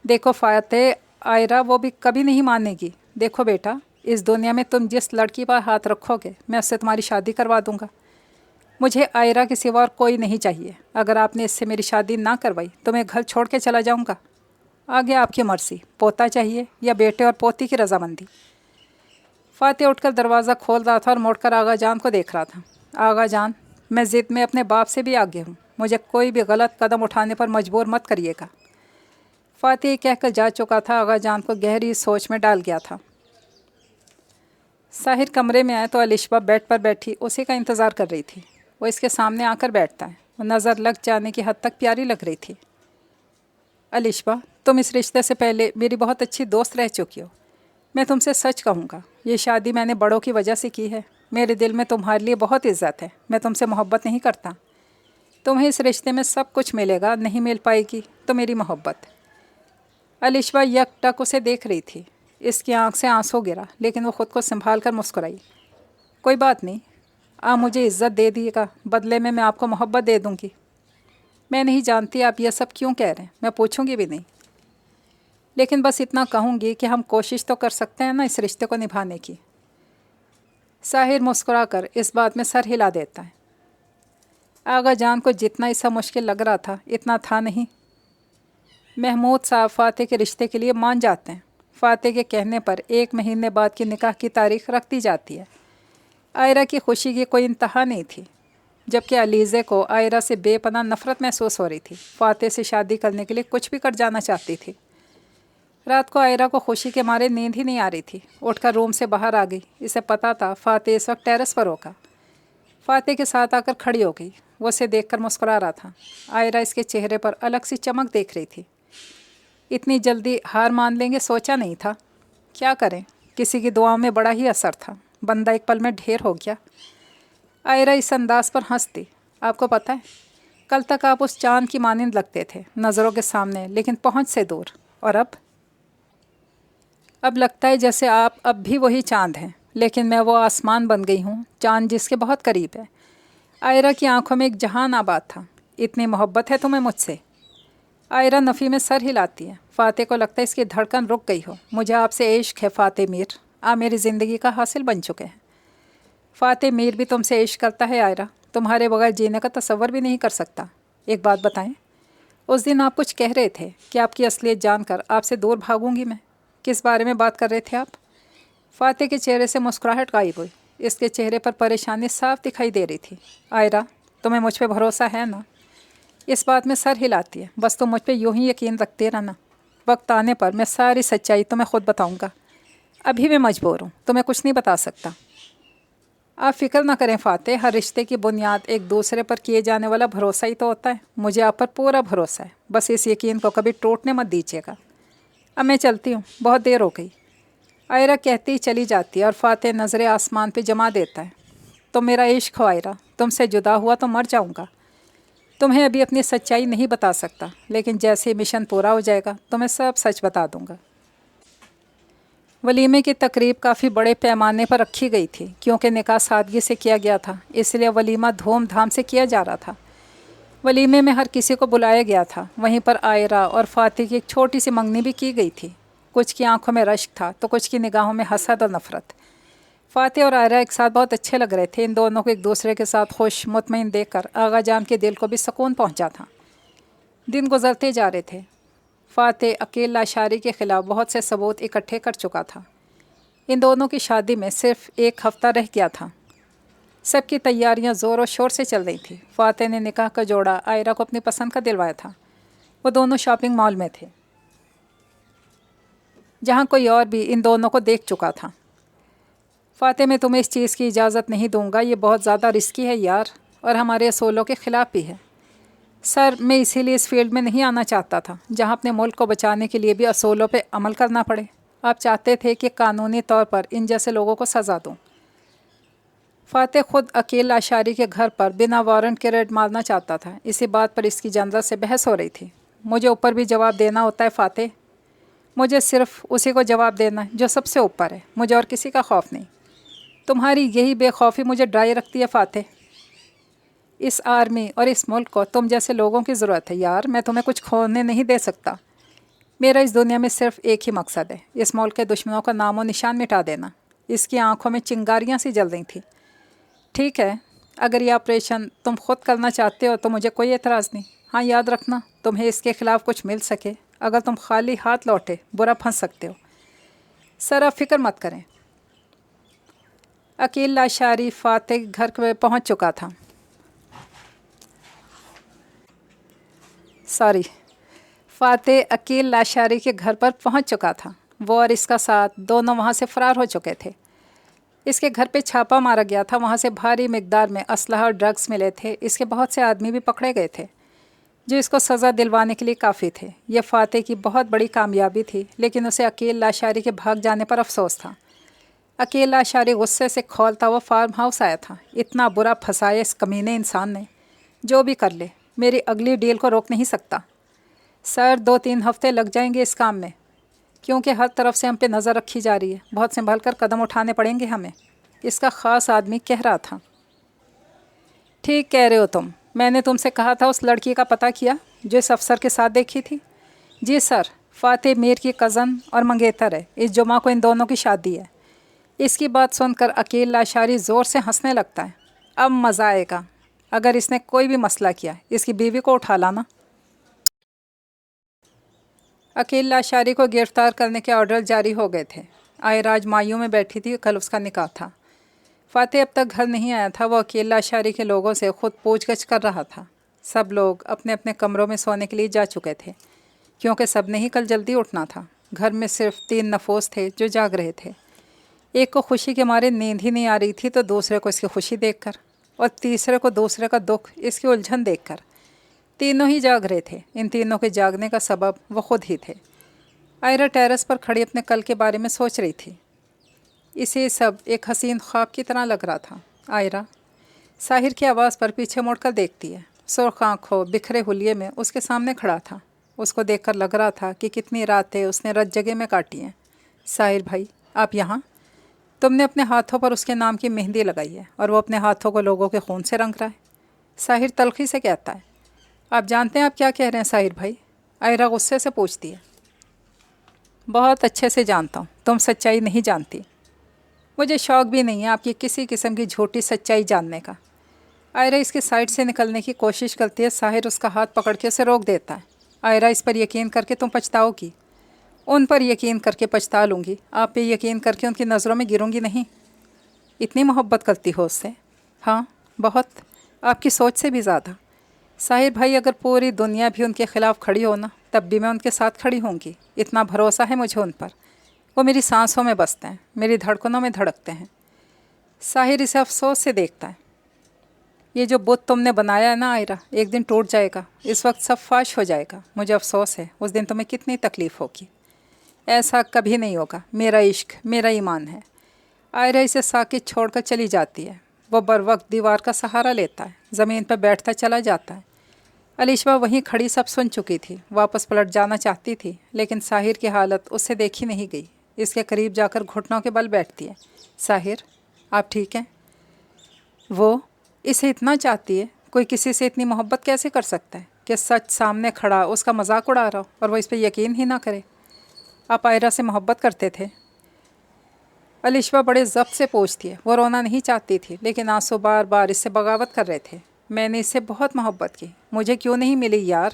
دیکھو فاتح، عائرہ وہ بھی کبھی نہیں مانے گی۔ دیکھو بیٹا، اس دنیا میں تم جس لڑکی پر ہاتھ رکھو گے میں اس سے تمہاری شادی کروا دوں گا۔ مجھے عائرہ کے سوا اور کوئی نہیں چاہیے۔ اگر آپ نے اس سے میری شادی نہ کروائی تو میں گھر چھوڑ کے چلا جاؤں گا۔ آگے آپ کی مرضی، پوتا چاہیے یا بیٹے اور پوتی کی رضامندی؟ فاتح اٹھ کر دروازہ کھول رہا تھا اور مڑ کر آغا جان کو دیکھ رہا تھا۔ آغا جان، میں ضد میں اپنے باپ سے بھی آگے ہوں، مجھے کوئی بھی غلط قدم اٹھانے پر مجبور مت کریے گا۔ فاتح کہہ کر جا چکا تھا، آغا جان کو گہری سوچ میں ڈال گیا تھا۔ ساحر کمرے میں آئے تو الشبہ بیڈ پر بیٹھی اسی کا انتظار کر رہی تھی۔ وہ اس کے سامنے آ کر بیٹھتا ہے، وہ نظر لگ جانے کی حد تک پیاری لگ رہی تھی۔ الشبہ، تم اس رشتے سے پہلے میری بہت اچھی دوست رہ چکی ہو۔ میں تم سے سچ کہوں گا، یہ شادی میں نے بڑوں کی وجہ سے کی ہے۔ میرے دل میں تمہارے لیے بہت عزت ہے، میں تم سے محبت نہیں کرتا۔ تمہیں اس رشتے میں سب کچھ ملے گا، نہیں مل پائے گی تو میری محبت۔ الشبہ یک ٹک اسے دیکھ رہی تھی، اس کی آنکھ سے آنسو گرا، لیکن وہ خود کو سنبھال کر مسکرائی۔ کوئی بات نہیں، آپ مجھے عزت دے دیے گا، بدلے میں آپ کو محبت دے دوں گی۔ میں نہیں جانتی آپ یہ سب کیوں کہہ رہے ہیں، میں پوچھوں گی بھی نہیں، لیکن بس اتنا کہوں گی کہ ہم کوشش تو کر سکتے ہیں نا اس رشتے کو نبھانے کی۔ ساحر مسکرا کر اس بات میں سر ہلا دیتا ہے۔ آغا جان کو جتنا ایسا مشکل لگ رہا تھا اتنا تھا نہیں۔ محمود صاحب فاتح کے رشتے کے لیے مان جاتے ہیں۔ فاتح کے کہنے پر 1 مہینے بعد کی نکاح کی تاریخ رکھ دی جاتی ہے۔ عائرہ کی خوشی کی کوئی انتہا نہیں تھی، جبکہ علیزے کو عائرہ سے بے پناہ نفرت محسوس ہو رہی تھی۔ فاتح سے شادی کرنے کے لیے کچھ بھی کر جانا چاہتی تھی۔ رات کو عائرہ کو خوشی کے مارے نیند ہی نہیں آ رہی تھی، اٹھ کر روم سے باہر آ گئی۔ اسے پتہ تھا فاتح اس وقت ٹیرس پر ہوگا۔ فاتح کے ساتھ آ کر کھڑی ہو گئی، وہ اسے دیکھ کر مسکرا رہا تھا۔ عائرہ اس کے چہرے پر الگ سی چمک دیکھ رہی تھی۔ اتنی جلدی ہار مان لیں گے سوچا نہیں تھا۔ کیا کریں، کسی کی دعاؤں میں بڑا ہی اثر تھا، بندہ ایک پل میں ڈھیر ہو گیا۔ عائرہ اس انداز پر ہنستی۔ آپ کو پتہ ہے، کل تک آپ اس چاند کی مانند لگتے تھے، نظروں کے سامنے لیکن پہنچ سے دور، اور اب لگتا ہے جیسے آپ اب بھی وہی چاند ہیں، لیکن میں وہ آسمان بن گئی ہوں، چاند جس کے بہت قریب ہے۔ عائرہ کی آنکھوں میں ایک جہان آباد تھا۔ اتنی محبت ہے تمہیں مجھ سے؟ عائرہ نفی میں سر ہلاتی ہے۔ فاتح کو لگتا ہے اس کی دھڑکن رک گئی ہو۔ مجھے آپ سے عشق ہے فاتح میر، آپ میری زندگی کا حاصل بن چکے ہیں۔ فاتح میر بھی تم سے عشق کرتا ہے عائرہ، تمہارے بغیر جینے کا تصور بھی نہیں کر سکتا۔ ایک بات بتائیں، اس دن آپ کچھ کہہ رہے تھے کہ آپ کی اصلیت جان کر آپ سے دور بھاگوں گی میں، کس بارے میں بات کر رہے تھے آپ؟ فاتح کے چہرے سے مسکراہٹ غائب ہوئی، اس کے چہرے پر پریشانی صاف دکھائی دے رہی تھی۔ عائرہ، تمہیں مجھ پہ بھروسہ ہے نا؟ اس بات میں سر ہلاتی ہے۔ بس تم مجھ پہ یوں ہی یقین رکھتے رہنا، وقت آنے پر میں ساری سچائی تمہیں خود بتاؤں گا۔ ابھی میں مجبور ہوں، تمہیں کچھ نہیں بتا سکتا۔ آپ فکر نہ کریں فاتح، ہر رشتے کی بنیاد ایک دوسرے پر کیے جانے والا بھروسہ ہی تو ہوتا ہے۔ مجھے آپ پر پورا بھروسہ ہے، بس اس یقین کو کبھی ٹوٹنے مت دیجیے گا۔ اب میں چلتی ہوں، بہت دیر ہو گئی۔ عائرہ کہتی چلی جاتی ہے اور فاتح نظریں آسمان پہ جما دیتا ہے۔ تم میرا عشق ہو عائرہ، تم سے جدا ہوا تو مر جاؤں گا۔ تمہیں ابھی اپنی سچائی نہیں بتا سکتا، لیکن جیسے مشن پورا ہو جائے گا تمہیں سب سچ بتا دوں گا۔ ولیمے کی تقریب کافی بڑے پیمانے پر رکھی گئی تھی، کیونکہ نکاح سادگی سے کیا گیا تھا، اس لیے ولیمہ دھوم دھام سے کیا جا رہا تھا۔ ولیمے میں ہر کسی کو بلایا گیا تھا، وہیں پر عائرہ اور فاتح کی ایک چھوٹی سی منگنی بھی کی گئی تھی۔ کچھ کی آنکھوں میں رشک تھا تو کچھ کی نگاہوں میں حسد اور نفرت۔ فاتح اور عائرہ ایک ساتھ بہت اچھے لگ رہے تھے۔ ان دونوں کو ایک دوسرے کے ساتھ خوش مطمئن دیکھ کر آغا جان کے دل کو بھی سکون پہنچا تھا۔ دن گزرتے جا رہے تھے۔ فاتح اکیلا شاعری کے خلاف بہت سے ثبوت اکٹھے کر چکا تھا۔ ان دونوں کی شادی میں صرف 1 ہفتہ رہ گیا تھا۔ سب کی تیاریاں زور و شور سے چل رہی تھیں۔ فاتح نے نکاح کا جوڑا عائرہ کو اپنی پسند کا دلوایا تھا۔ وہ دونوں شاپنگ مال میں تھے، جہاں کوئی اور بھی ان دونوں کو دیکھ چکا تھا۔ فاتح، میں تمہیں اس چیز کی اجازت نہیں دوں گا، یہ بہت زیادہ رسکی ہے یار، اور ہمارے اصولوں کے خلاف بھی ہے۔ سر، میں اسی لیے اس فیلڈ میں نہیں آنا چاہتا تھا جہاں اپنے ملک کو بچانے کے لیے بھی اصولوں پہ عمل کرنا پڑے۔ آپ چاہتے تھے کہ قانونی طور پر ان جیسے لوگوں کو سزا دوں۔ فاتح خود عقیل لاشاری کے گھر پر بنا وارنٹ کے ریڈ مارنا چاہتا تھا۔ اسی بات پر اس کی جنرل سے بحث ہو رہی تھی۔ مجھے اوپر بھی جواب دینا ہوتا ہے فاتح، مجھے صرف اسی کو جواب دینا ہے جو سب سے اوپر ہے، مجھے اور کسی کا خوف نہیں۔ تمہاری یہی بے خوفی مجھے ڈرائے رکھتی ہے فاتح۔ اس آرمی اور اس ملک کو تم جیسے لوگوں کی ضرورت ہے یار، میں تمہیں کچھ کھونے نہیں دے سکتا۔ میرا اس دنیا میں صرف ایک ہی مقصد ہے، اس ملک کے دشمنوں کا نام و نشان مٹا دینا۔ اس کی آنکھوں میں چنگاریاں سی جل رہی تھیں۔ ٹھیک ہے، اگر یہ آپریشن تم خود کرنا چاہتے ہو تو مجھے کوئی اعتراض نہیں۔ ہاں یاد رکھنا، تمہیں اس کے خلاف کچھ مل سکے، اگر تم خالی ہاتھ لوٹے برا پھنس سکتے ہو۔ سر آپ فکر مت کریں۔ عقیل لاشاری فاتح گھر پہ پہنچ چکا تھا۔ فاتح عقیل لاشاری کے گھر پر پہنچ چکا تھا۔ وہ اور اس کا ساتھ دونوں وہاں سے فرار ہو چکے تھے۔ اس کے گھر پہ چھاپا مارا گیا تھا، وہاں سے بھاری مقدار میں اسلحہ اور ڈرگز ملے تھے۔ اس کے بہت سے آدمی بھی پکڑے گئے تھے جو اس کو سزا دلوانے کے لیے کافی تھے۔ یہ فاتح کی بہت بڑی کامیابی تھی، لیکن اسے عقیل لاشاری کے بھاگ جانے پر افسوس تھا۔ عقیل لاشاری غصے سے کھولتا ہوا فارم ہاؤس آیا تھا۔ اتنا برا پھنسایا اس کمینے انسان نے، جو بھی کر لے میری اگلی ڈیل کو روک نہیں سکتا۔ سر 2-3 ہفتے لگ جائیں گے اس کام میں، کیونکہ ہر طرف سے ہم پہ نظر رکھی جا رہی ہے، بہت سنبھل کر قدم اٹھانے پڑیں گے ہمیں، اس کا خاص آدمی کہہ رہا تھا۔ ٹھیک کہہ رہے ہو تم، میں نے تم سے کہا تھا اس لڑکی کا پتہ کیا جو اس افسر کے ساتھ دیکھی تھی؟ جی سر، فاتح میر کی کزن اور منگیتر ہے، اس جمعہ کو ان دونوں کی شادی ہے۔ اس کی بات سن کر عقیل لاشاری زور سے ہنسنے لگتا ہے۔ اب مزہ آئے گا، اگر اس نے کوئی بھی مسئلہ کیا اس کی بیوی کو اٹھا لانا۔ عقیل لاشاری کو گرفتار کرنے کے آرڈر جاری ہو گئے تھے۔ عائرہ آج مایوں میں بیٹھی تھی، کل اس کا نکاح تھا۔ فاتح اب تک گھر نہیں آیا تھا، وہ عقیل لاشاری کے لوگوں سے خود پوچھ گچھ کر رہا تھا۔ سب لوگ اپنے اپنے کمروں میں سونے کے لیے جا چکے تھے، کیونکہ سب نے ہی کل جلدی اٹھنا تھا۔ گھر میں صرف 3 نفوس تھے جو جاگ رہے تھے۔ ایک کو خوشی کے مارے نیند ہی نہیں آ رہی تھی، تو دوسرے کو اس کی خوشی دیکھ کر، اور تیسرے کو دوسرے کا دکھ، اس کی الجھن دیکھ کر۔ تینوں ہی جاگ رہے تھے۔ ان تینوں کے جاگنے کا سبب وہ خود ہی تھے۔ عائرہ ٹیرس پر کھڑی اپنے کل کے بارے میں سوچ رہی تھی۔ اسے سب ایک حسین خواب کی طرح لگ رہا تھا۔ عائرہ ساحر کی آواز پر پیچھے مڑ کر دیکھتی ہے۔ سرخ آنکھوں بکھرے حلیے میں اس کے سامنے کھڑا تھا۔ اس کو دیکھ کر لگ رہا تھا کہ کتنی راتیں اس نے رت جگہ میں کاٹی ہیں۔ ساحر بھائی، آپ یہاں؟ تم نے اپنے ہاتھوں پر اس کے نام کی مہندی لگائی ہے، اور وہ اپنے ہاتھوں کو لوگوں کے خون سے رنگ رہا ہے۔ ساحر تلخی سے کہتا ہے۔ آپ جانتے ہیں آپ کیا کہہ رہے ہیں ساحر بھائی؟ عائرہ غصے سے پوچھتی ہے۔ بہت اچھے سے جانتا ہوں، تم سچائی نہیں جانتی۔ مجھے شوق بھی نہیں ہے آپ کی کسی قسم کی جھوٹی سچائی جاننے کا۔ عائرہ اس کے سائڈ سے نکلنے کی کوشش کرتی ہے۔ ساحر اس کا ہاتھ پکڑ کے اسے روک دیتا ہے۔ عائرہ اس پر یقین کر کے تم پچھتاؤ گی۔ ان پر یقین کر کے پچھتا لوں گی، آپ پہ یقین کر کے ان کی نظروں میں گروں گی نہیں۔ اتنی محبت کرتی ہو اس سے؟ ہاں بہت، آپ کی سوچ سے بھی زیادہ۔ ساحر بھائی، اگر پوری دنیا بھی ان کے خلاف کھڑی ہو نا، تب بھی میں ان کے ساتھ کھڑی ہوں گی۔ اتنا بھروسہ ہے مجھے ان پر، وہ میری سانسوں میں بستے ہیں، میری دھڑکنوں میں دھڑکتے ہیں۔ ساحر اسے افسوس سے دیکھتا ہے۔ یہ جو بت تم نے بنایا ہے نا عائرہ، ایک دن ٹوٹ جائے گا، اس وقت سب فاش ہو جائے گا۔ مجھے افسوس ہے، اس دن تمہیں کتنی تکلیف ہوگی۔ ایسا کبھی نہیں ہوگا، میرا عشق، میرا ایمان ہے۔ عائرہ اسے ساکت چھوڑ کر چلی جاتی ہے۔ وہ بر وقت دیوار کا سہارا لیتا ہے، زمین پر بیٹھتا چلا جاتا ہے۔ علیشبہ وہیں کھڑی سب سن چکی تھی، واپس پلٹ جانا چاہتی تھی، لیکن ساحر کی حالت اس سے دیکھی نہیں گئی۔ اس کے قریب جا کر گھٹنوں کے بل بیٹھتی ہے۔ ساحر، آپ ٹھیک ہیں؟ وہ اسے اتنا چاہتی ہے، کوئی کسی سے اتنی محبت کیسے کر سکتا ہے کہ سچ سامنے کھڑا اس کا مذاق اڑا رہا ہو اور وہ اس پہ یقین ہی نہ کرے۔ آپ عائرہ سے محبت کرتے تھے؟ علیشبہ بڑے ضبط سے پوچھتی ہے۔ وہ رونا نہیں چاہتی تھی، لیکن آنسو بار بار اس سے بغاوت کر رہے تھے۔ میں نے اس سے بہت محبت کی، مجھے کیوں نہیں ملی یار؟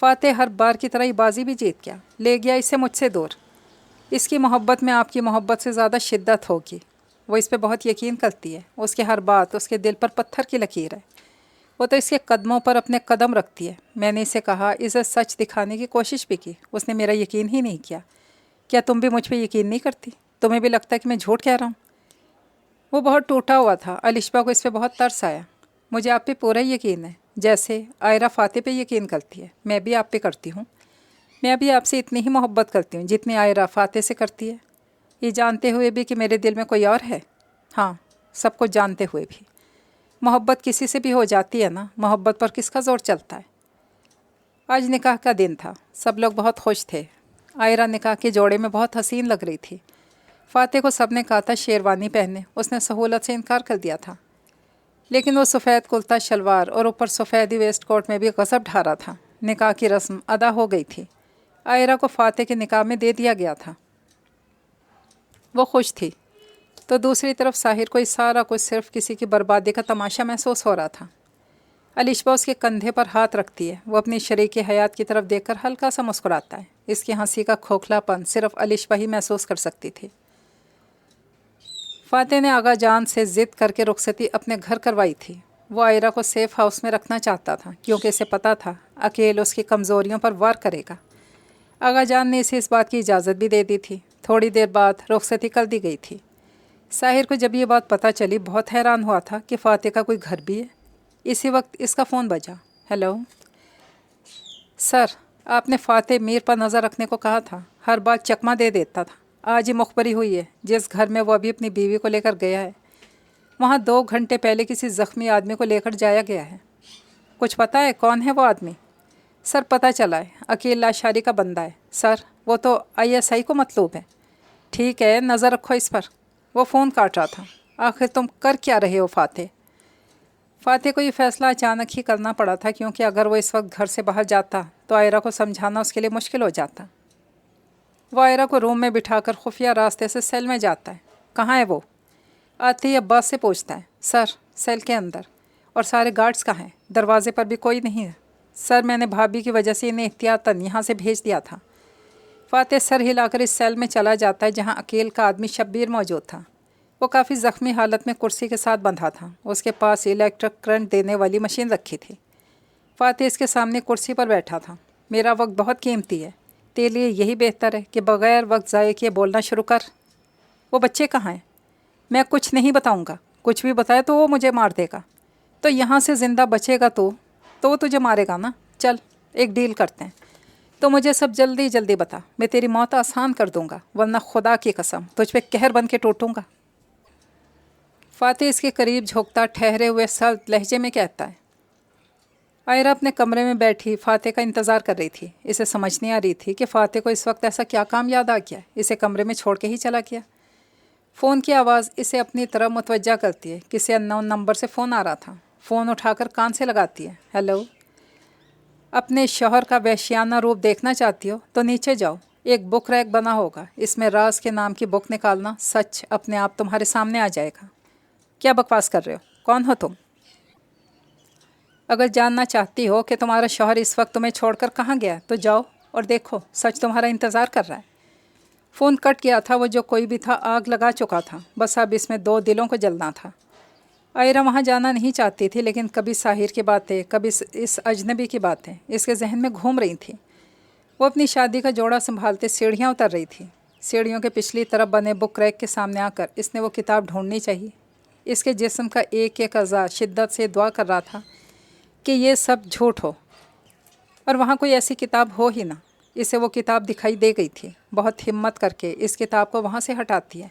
فاتح ہر بار کی طرح یہ بازی بھی جیت گیا، لے گیا اسے مجھ سے دور۔ اس کی محبت میں آپ کی محبت سے زیادہ شدت ہوگی۔ وہ اس پہ بہت یقین کرتی ہے، اس کی ہر بات اس کے دل پر پتھر کی لکیر ہے۔ وہ تو اس کے قدموں پر اپنے قدم رکھتی ہے۔ میں نے اسے کہا، اسے سچ دکھانے کی کوشش بھی کی، اس نے میرا یقین ہی نہیں کیا۔ کیا تم بھی مجھ پہ یقین نہیں کرتی؟ تمہیں بھی لگتا ہے کہ میں جھوٹ کہہ رہا ہوں؟ وہ بہت ٹوٹا ہوا تھا۔ علیشبہ کو اس پہ بہت ترس آیا۔ مجھے آپ پہ پورا یقین ہے، جیسے عائرہ فاتح پہ یقین کرتی ہے، میں بھی آپ پہ کرتی ہوں۔ میں ابھی آپ سے اتنی ہی محبت کرتی ہوں جتنی عائرہ فاتح سے کرتی ہے، یہ جانتے ہوئے بھی کہ میرے دل میں کوئی اور ہے۔ ہاں، سب کچھ جانتے ہوئے بھی۔ محبت کسی سے بھی ہو جاتی ہے نا، محبت پر کس کا زور چلتا ہے۔ آج نکاح کا دن تھا، سب لوگ بہت خوش تھے۔ عائرہ نکاح کے جوڑے میں بہت حسین لگ رہی تھی۔ فاتح کو سب نے کہا تھا شیروانی پہنے، اس نے سہولت سے انکار کر دیا تھا، لیکن وہ سفید کرتا شلوار اور اوپر سفیدی ویسٹ کوٹ میں بھی غضب ڈھا رہا تھا۔ نکاح کی رسم ادا ہو گئی تھی، عائرہ کو فاتح کے نکاح میں دے دیا گیا تھا، وہ خوش تھی۔ تو دوسری طرف ساحر کو اس سارا کچھ صرف کسی کی بربادی کا تماشا محسوس ہو رہا تھا۔ الشبا اس کے کندھے پر ہاتھ رکھتی ہے، وہ اپنی شریک حیات کی طرف دیکھ کر ہلکا سا مسکراتا ہے۔ اس کی ہنسی کا کھوکھلا پن صرف الشبا ہی محسوس کر سکتی تھی۔ فاتح نے آغا جان سے ضد کر کے رخصتی اپنے گھر کروائی تھی۔ وہ عائرہ کو سیف ہاؤس میں رکھنا چاہتا تھا کیونکہ اسے پتا تھا اکیل اس کی کمزوریوں پر وار کرے گا۔ آغا جان نے اسے اس بات کی اجازت بھی دے دی تھی۔ تھوڑی دیر بعد رخصتی کر دی گئی تھی۔ ساحر کو جب یہ بات پتہ چلی بہت حیران ہوا تھا کہ فاتح کا کوئی گھر بھی ہے۔ اسی وقت اس کا فون بجا۔ ہیلو سر، آپ نے فاتح میر پر نظر رکھنے کو کہا تھا، ہر بات چکمہ دے دیتا تھا۔ آج ہی مخبری ہوئی ہے، جس گھر میں وہ ابھی اپنی بیوی کو لے کر گیا ہے وہاں 2 گھنٹے پہلے کسی زخمی آدمی کو لے کر جایا گیا ہے۔ کچھ پتہ ہے کون ہے وہ آدمی؟ سر پتہ چلا ہے، عقیل لاشاری کا بندہ ہے۔ سر وہ تو ISI کو مطلوب ہے۔ ٹھیک ہے، نظر رکھو اس پر۔ وہ فون کاٹ رہا تھا۔ آخر تم کر کیا رہے ہو فاتح؟ فاتح کو یہ فیصلہ اچانک ہی کرنا پڑا تھا کیونکہ اگر وہ اس وقت گھر سے باہر جاتا تو عائرہ کو سمجھانا اس کے لیے مشکل ہو جاتا۔ وہ عائرہ کو روم میں بٹھا کر خفیہ راستے سے سیل میں جاتا ہے۔ کہاں ہے وہ؟ آتے ہی عباس سے پوچھتا ہے۔ سر سیل کے اندر۔ اور سارے گارڈز کہاں ہیں؟ دروازے پر بھی کوئی نہیں ہے۔ سر میں نے بھابھی کی وجہ سے انہیں احتیاطاً یہاں سے بھیج دیا تھا۔ فاتح سر ہلا کر اس سیل میں چلا جاتا ہے جہاں عقیل کا آدمی شبیر موجود تھا۔ وہ کافی زخمی حالت میں کرسی کے ساتھ بندھا تھا۔ اس کے پاس الیکٹرک کرنٹ دینے والی مشین رکھی تھی۔ فاتح اس کے سامنے کرسی پر بیٹھا تھا۔ میرا وقت بہت قیمتی ہے، تیرے لیے یہی بہتر ہے کہ بغیر وقت ضائع کیے بولنا شروع کر۔ وہ بچے کہاں ہیں؟ میں کچھ نہیں بتاؤں گا، کچھ بھی بتایا تو وہ مجھے مار دے گا۔ تو یہاں سے زندہ بچے گا تو وہ تجھے مارے گا نا۔ چل ایک ڈیل کرتے ہیں، تو مجھے سب جلدی جلدی بتا، میں تیری موت آسان کر دوں گا، ورنہ خدا کی قسم تجھ پہ قہر بن کے ٹوٹوں گا۔ فاتح اس کے قریب جھکتا ٹھہرے ہوئے سرد لہجے میں کہتا ہے۔ عائرہ اپنے کمرے میں بیٹھی فاتح کا انتظار کر رہی تھی۔ اسے سمجھ نہیں آ رہی تھی کہ فاتح کو اس وقت ایسا کیا کام یاد آ گیا، اسے کمرے میں چھوڑ کے ہی چلا گیا۔ فون کی آواز اسے اپنی طرف متوجہ کرتی ہے۔ کسی اننون نمبر سے فون آ رہا تھا۔ فون اٹھا کر کان سے لگاتی ہے۔ ہیلو، اپنے شوہر کا وحشیانہ روپ دیکھنا چاہتی ہو تو نیچے جاؤ، ایک بک ریک بنا ہوگا، اس میں راز کے نام کی بک نکالنا، سچ اپنے آپ تمہارے سامنے آ جائے گا۔ کیا بکواس کر رہے ہو؟ کون ہو تم؟ اگر جاننا چاہتی ہو کہ تمہارا شوہر اس وقت تمہیں چھوڑ کر کہاں گیا تو جاؤ اور دیکھو، سچ تمہارا انتظار کر رہا ہے۔ فون کٹ گیا تھا۔ وہ جو کوئی بھی تھا آگ لگا چکا تھا، بس اب اس میں 2 دلوں کو جلنا تھا۔ عائرہ وہاں جانا نہیں چاہتی تھی، لیکن کبھی ساحر کی باتیں، کبھی اس اجنبی کی باتیں اس کے ذہن میں گھوم رہی تھیں۔ وہ اپنی شادی کا جوڑا سنبھالتے سیڑھیاں اتر رہی تھی۔ سیڑھیوں کے پچھلی طرف بنے بک ریک کے سامنے آ کر اس نے وہ کتاب ڈھونڈنی چاہیے۔ اس کے جسم کا ایک ایک اعضاء شدت سے دعا کر رہا تھا کہ یہ سب جھوٹ ہو اور وہاں کوئی ایسی کتاب ہو ہی نہ۔ اسے وہ کتاب دکھائی دے گئی تھی۔ بہت ہمت کر کے اس کتاب کو وہاں سے ہٹاتی ہے۔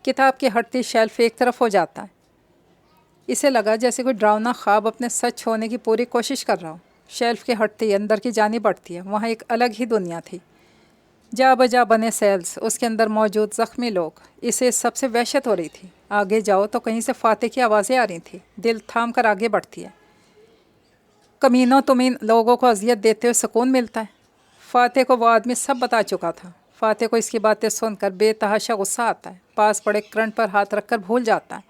کتاب کی ہٹتی شیلف ایک طرف ہو جاتا ہے۔ اسے لگا جیسے کوئی ڈراؤنا خواب اپنے سچ ہونے کی پوری کوشش کر رہا ہو۔ شیلف کی ہٹتی اندر کی جانب بڑھتی ہے۔ وہاں ایک الگ ہی دنیا تھی۔ جا بجا بنے سیلز، اس کے اندر موجود زخمی لوگ، اسے سب سے وحشت ہو رہی تھی۔ آگے جاؤ تو کہیں سے فاتح کی آوازیں آ رہی تھیں۔ دل تھام کر آگے بڑھتی ہے۔ کمینوں تم ان لوگوں کو اذیت دیتے ہوئے سکون ملتا ہے۔ فاتح کو وہ آدمی سب بتا چکا تھا۔ فاتح کو اس کی باتیں سن کر بے تحاشا غصہ آتا ہے۔ پاس پڑے کرنٹ پر ہاتھ رکھ کر بھول جاتا ہے۔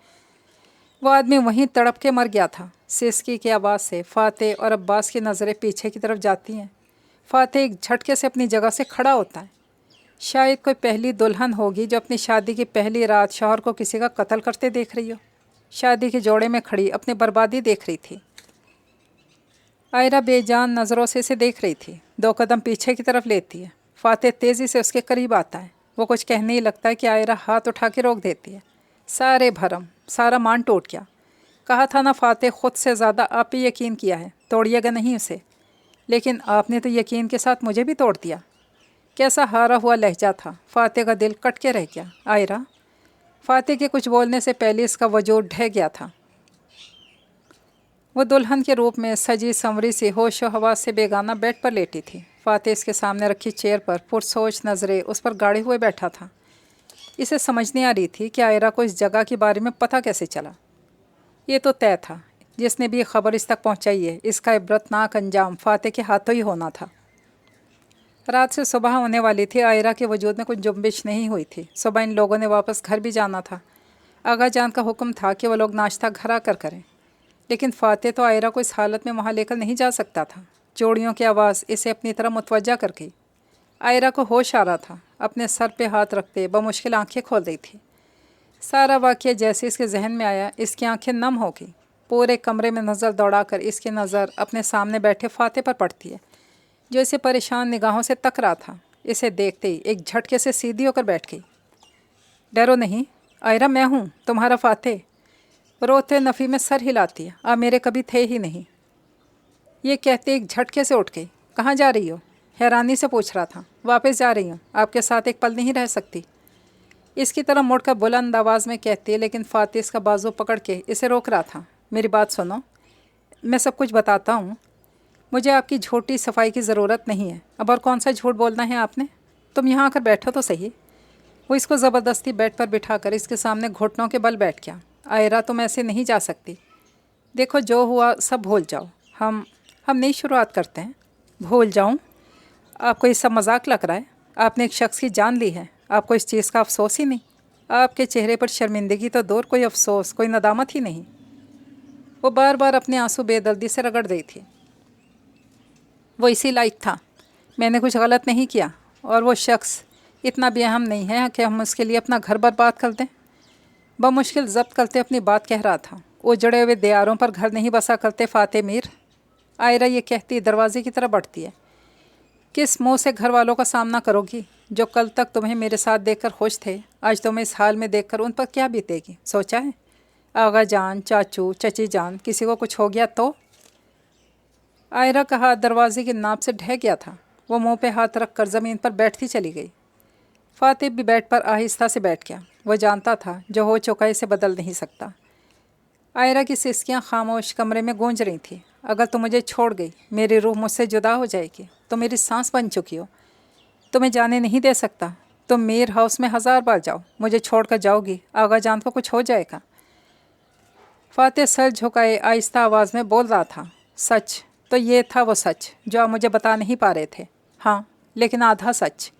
وہ آدمی وہیں تڑپ کے مر گیا تھا۔ سسکی کی آواز سے فاتح اور عباس کی نظریں پیچھے کی طرف جاتی ہیں۔ فاتح ایک جھٹکے سے اپنی جگہ سے کھڑا ہوتا ہے۔ شاید کوئی پہلی دلہن ہوگی جو اپنی شادی کی پہلی رات شوہر کو کسی کا قتل کرتے دیکھ رہی ہو۔ شادی کے جوڑے میں کھڑی اپنی بربادی دیکھ رہی تھی۔ عائرہ بے جان نظروں سے اسے دیکھ رہی تھی۔ 2 قدم پیچھے کی طرف لیتی ہے۔ فاتح تیزی سے اس کے قریب آتا ہے۔ وہ کچھ کہنے ہی لگتا ہے کہ عائرہ ہاتھ اٹھا کے روک دیتی ہے۔ سارے بھرم، سارا مان ٹوٹ گیا۔ کہا تھا نا فاتح خود سے زیادہ آپ ہی یقین کیا ہے، توڑیے گا نہیں اسے۔ لیکن آپ نے تو یقین کے ساتھ مجھے بھی توڑ دیا۔ کیسا ہارا ہوا لہجہ تھا، فاتح کا دل کٹ کے رہ گیا۔ عائرہ، فاتح کے کچھ بولنے سے پہلے اس کا وجود ڈھہ گیا تھا۔ وہ دلہن کے روپ میں سجی سنوری سی ہوش و حواس سے بیگانہ بیڈ پر لیٹی تھی۔ فاتح اس کے سامنے رکھی چیئر پر پرسوچ نظریں اس پر گاڑے ہوئے بیٹھا تھا۔ اسے سمجھ نہیں آ رہی تھی کہ عائرہ کو اس جگہ کے بارے میں پتہ کیسے چلا۔ یہ تو طے تھا، جس نے بھی خبر اس تک پہنچائی ہے، اس کا عبرتناک انجام فاتح کے ہاتھوں ہی ہونا تھا۔ رات سے صبح ہونے والی تھی، عائرہ کے وجود میں کچھ جنبش نہیں ہوئی تھی۔ صبح ان لوگوں نے واپس گھر بھی جانا تھا۔ آغا جان کا حکم تھا کہ وہ لوگ ناشتہ گھر آ کر کریں، لیکن فاتح تو عائرہ کو اس حالت میں وہاں لے کر نہیں جا سکتا تھا۔ چوڑیوں کی آواز اسے اپنی طرف متوجہ کر گئی۔ عائرہ کو ہوش آ رہا تھا، اپنے سر پہ ہاتھ رکھتے بمشکل آنکھیں کھول رہی تھی۔ سارا واقعہ جیسے اس کے ذہن میں آیا، اس کی آنکھیں نم ہو گئی۔ پورے کمرے میں نظر دوڑا کر اس کی نظر اپنے سامنے بیٹھے فاتح پر پڑتی ہے، جو اسے پریشان نگاہوں سے تک رہا تھا۔ اسے دیکھتے ہی ایک جھٹکے سے سیدھی ہو کر بیٹھ گئی۔ ڈرو نہیں عائرہ، میں ہوں تمہارا فاتح۔ روتے نفی میں سر ہلاتی ہے، آپ میرے کبھی تھے ہی نہیں۔ یہ کہتے ایک جھٹکے سے اٹھ گئی۔ کہاں جا رہی ہو؟ حیرانی سے پوچھ رہا تھا۔ واپس جا رہی ہوں، آپ کے ساتھ ایک پل نہیں رہ سکتی، اس کی طرف مڑ کر بلند آواز میں کہتی ہے، لیکن فاتح اس کا بازو پکڑ کے اسے روک رہا تھا۔ میری بات سنو، میں سب کچھ بتاتا ہوں۔ مجھے آپ کی جھوٹی صفائی کی ضرورت نہیں ہے۔ اب اور کون سا جھوٹ بولنا ہے آپ نے؟ تم یہاں آ کر بیٹھو تو صحیح۔ وہ اس کو زبردستی بیڈ پر بٹھا کر اس کے سامنے گھٹنوں کے بل بیٹھ گیا۔ عائرہ، تم ایسے نہیں جا سکتی۔ دیکھو جو ہوا سب بھول جاؤ، ہم نئی شروعات کرتے ہیں۔ بھول جاؤں؟ آپ کو یہ سب مذاق لگ رہا ہے؟ آپ نے ایک شخص کی جان لی ہے، آپ کو اس چیز کا افسوس ہی نہیں؟ آپ کے چہرے پر شرمندگی تو دور، کوئی افسوس، کوئی ندامت ہی نہیں۔ وہ بار بار اپنے آنسو بے دردی سے رگڑ رہی تھی۔ وہ اسی لائق تھا، میں نے کچھ غلط نہیں کیا، اور وہ شخص اتنا بھی اہم نہیں ہے کہ ہم اس کے لیے اپنا گھر برباد کر دیں۔ بمشکل ضبط کرتے اپنی بات کہہ رہا تھا۔ اجڑے ہوئے دیاروں پر گھر نہیں بسا کرتے فاتح میر۔ عائرہ یہ کہتی دروازے کی طرف بڑھتی ہے۔ کس منہ سے گھر والوں کا سامنا کرو گی جو کل تک تمہیں میرے ساتھ دیکھ کر خوش تھے؟ آج تمہیں اس حال میں دیکھ کر ان پر کیا بیتے گی، سوچا ہے؟ آغا جان، چاچو، چچی جان، کسی کو کچھ ہو گیا تو؟ عائرہ کا ہاتھ دروازے کی ناپ سے ڈھہ گیا تھا۔ وہ منہ پہ ہاتھ رکھ کر زمین پر بیٹھتی چلی گئی۔ فاتح بھی بیڈ پر آہستہ سے بیٹھ گیا۔ وہ جانتا تھا جو ہو چکا اسے بدل نہیں سکتا۔ عائرہ کی سسکیاں خاموش کمرے میں گونج رہی تھیں۔ اگر تم مجھے چھوڑ گئی، میری روح مجھ سے جدا ہو جائے گی۔ تم میری سانس بن چکی ہو، تمہیں جانے نہیں دے سکتا۔ تم میر ہاؤس میں 1000 بار جاؤ، مجھے چھوڑ کر جاؤ گی، آغا جان کو کچھ ہو جائے گا۔ فاتح سر جھکائے آہستہ آواز میں بول رہا تھا، سچ تو یہ تھا وہ سچ جو آپ مجھے بتا نہیں پا رہے تھے۔ ہاں، لیکن آدھا سچ،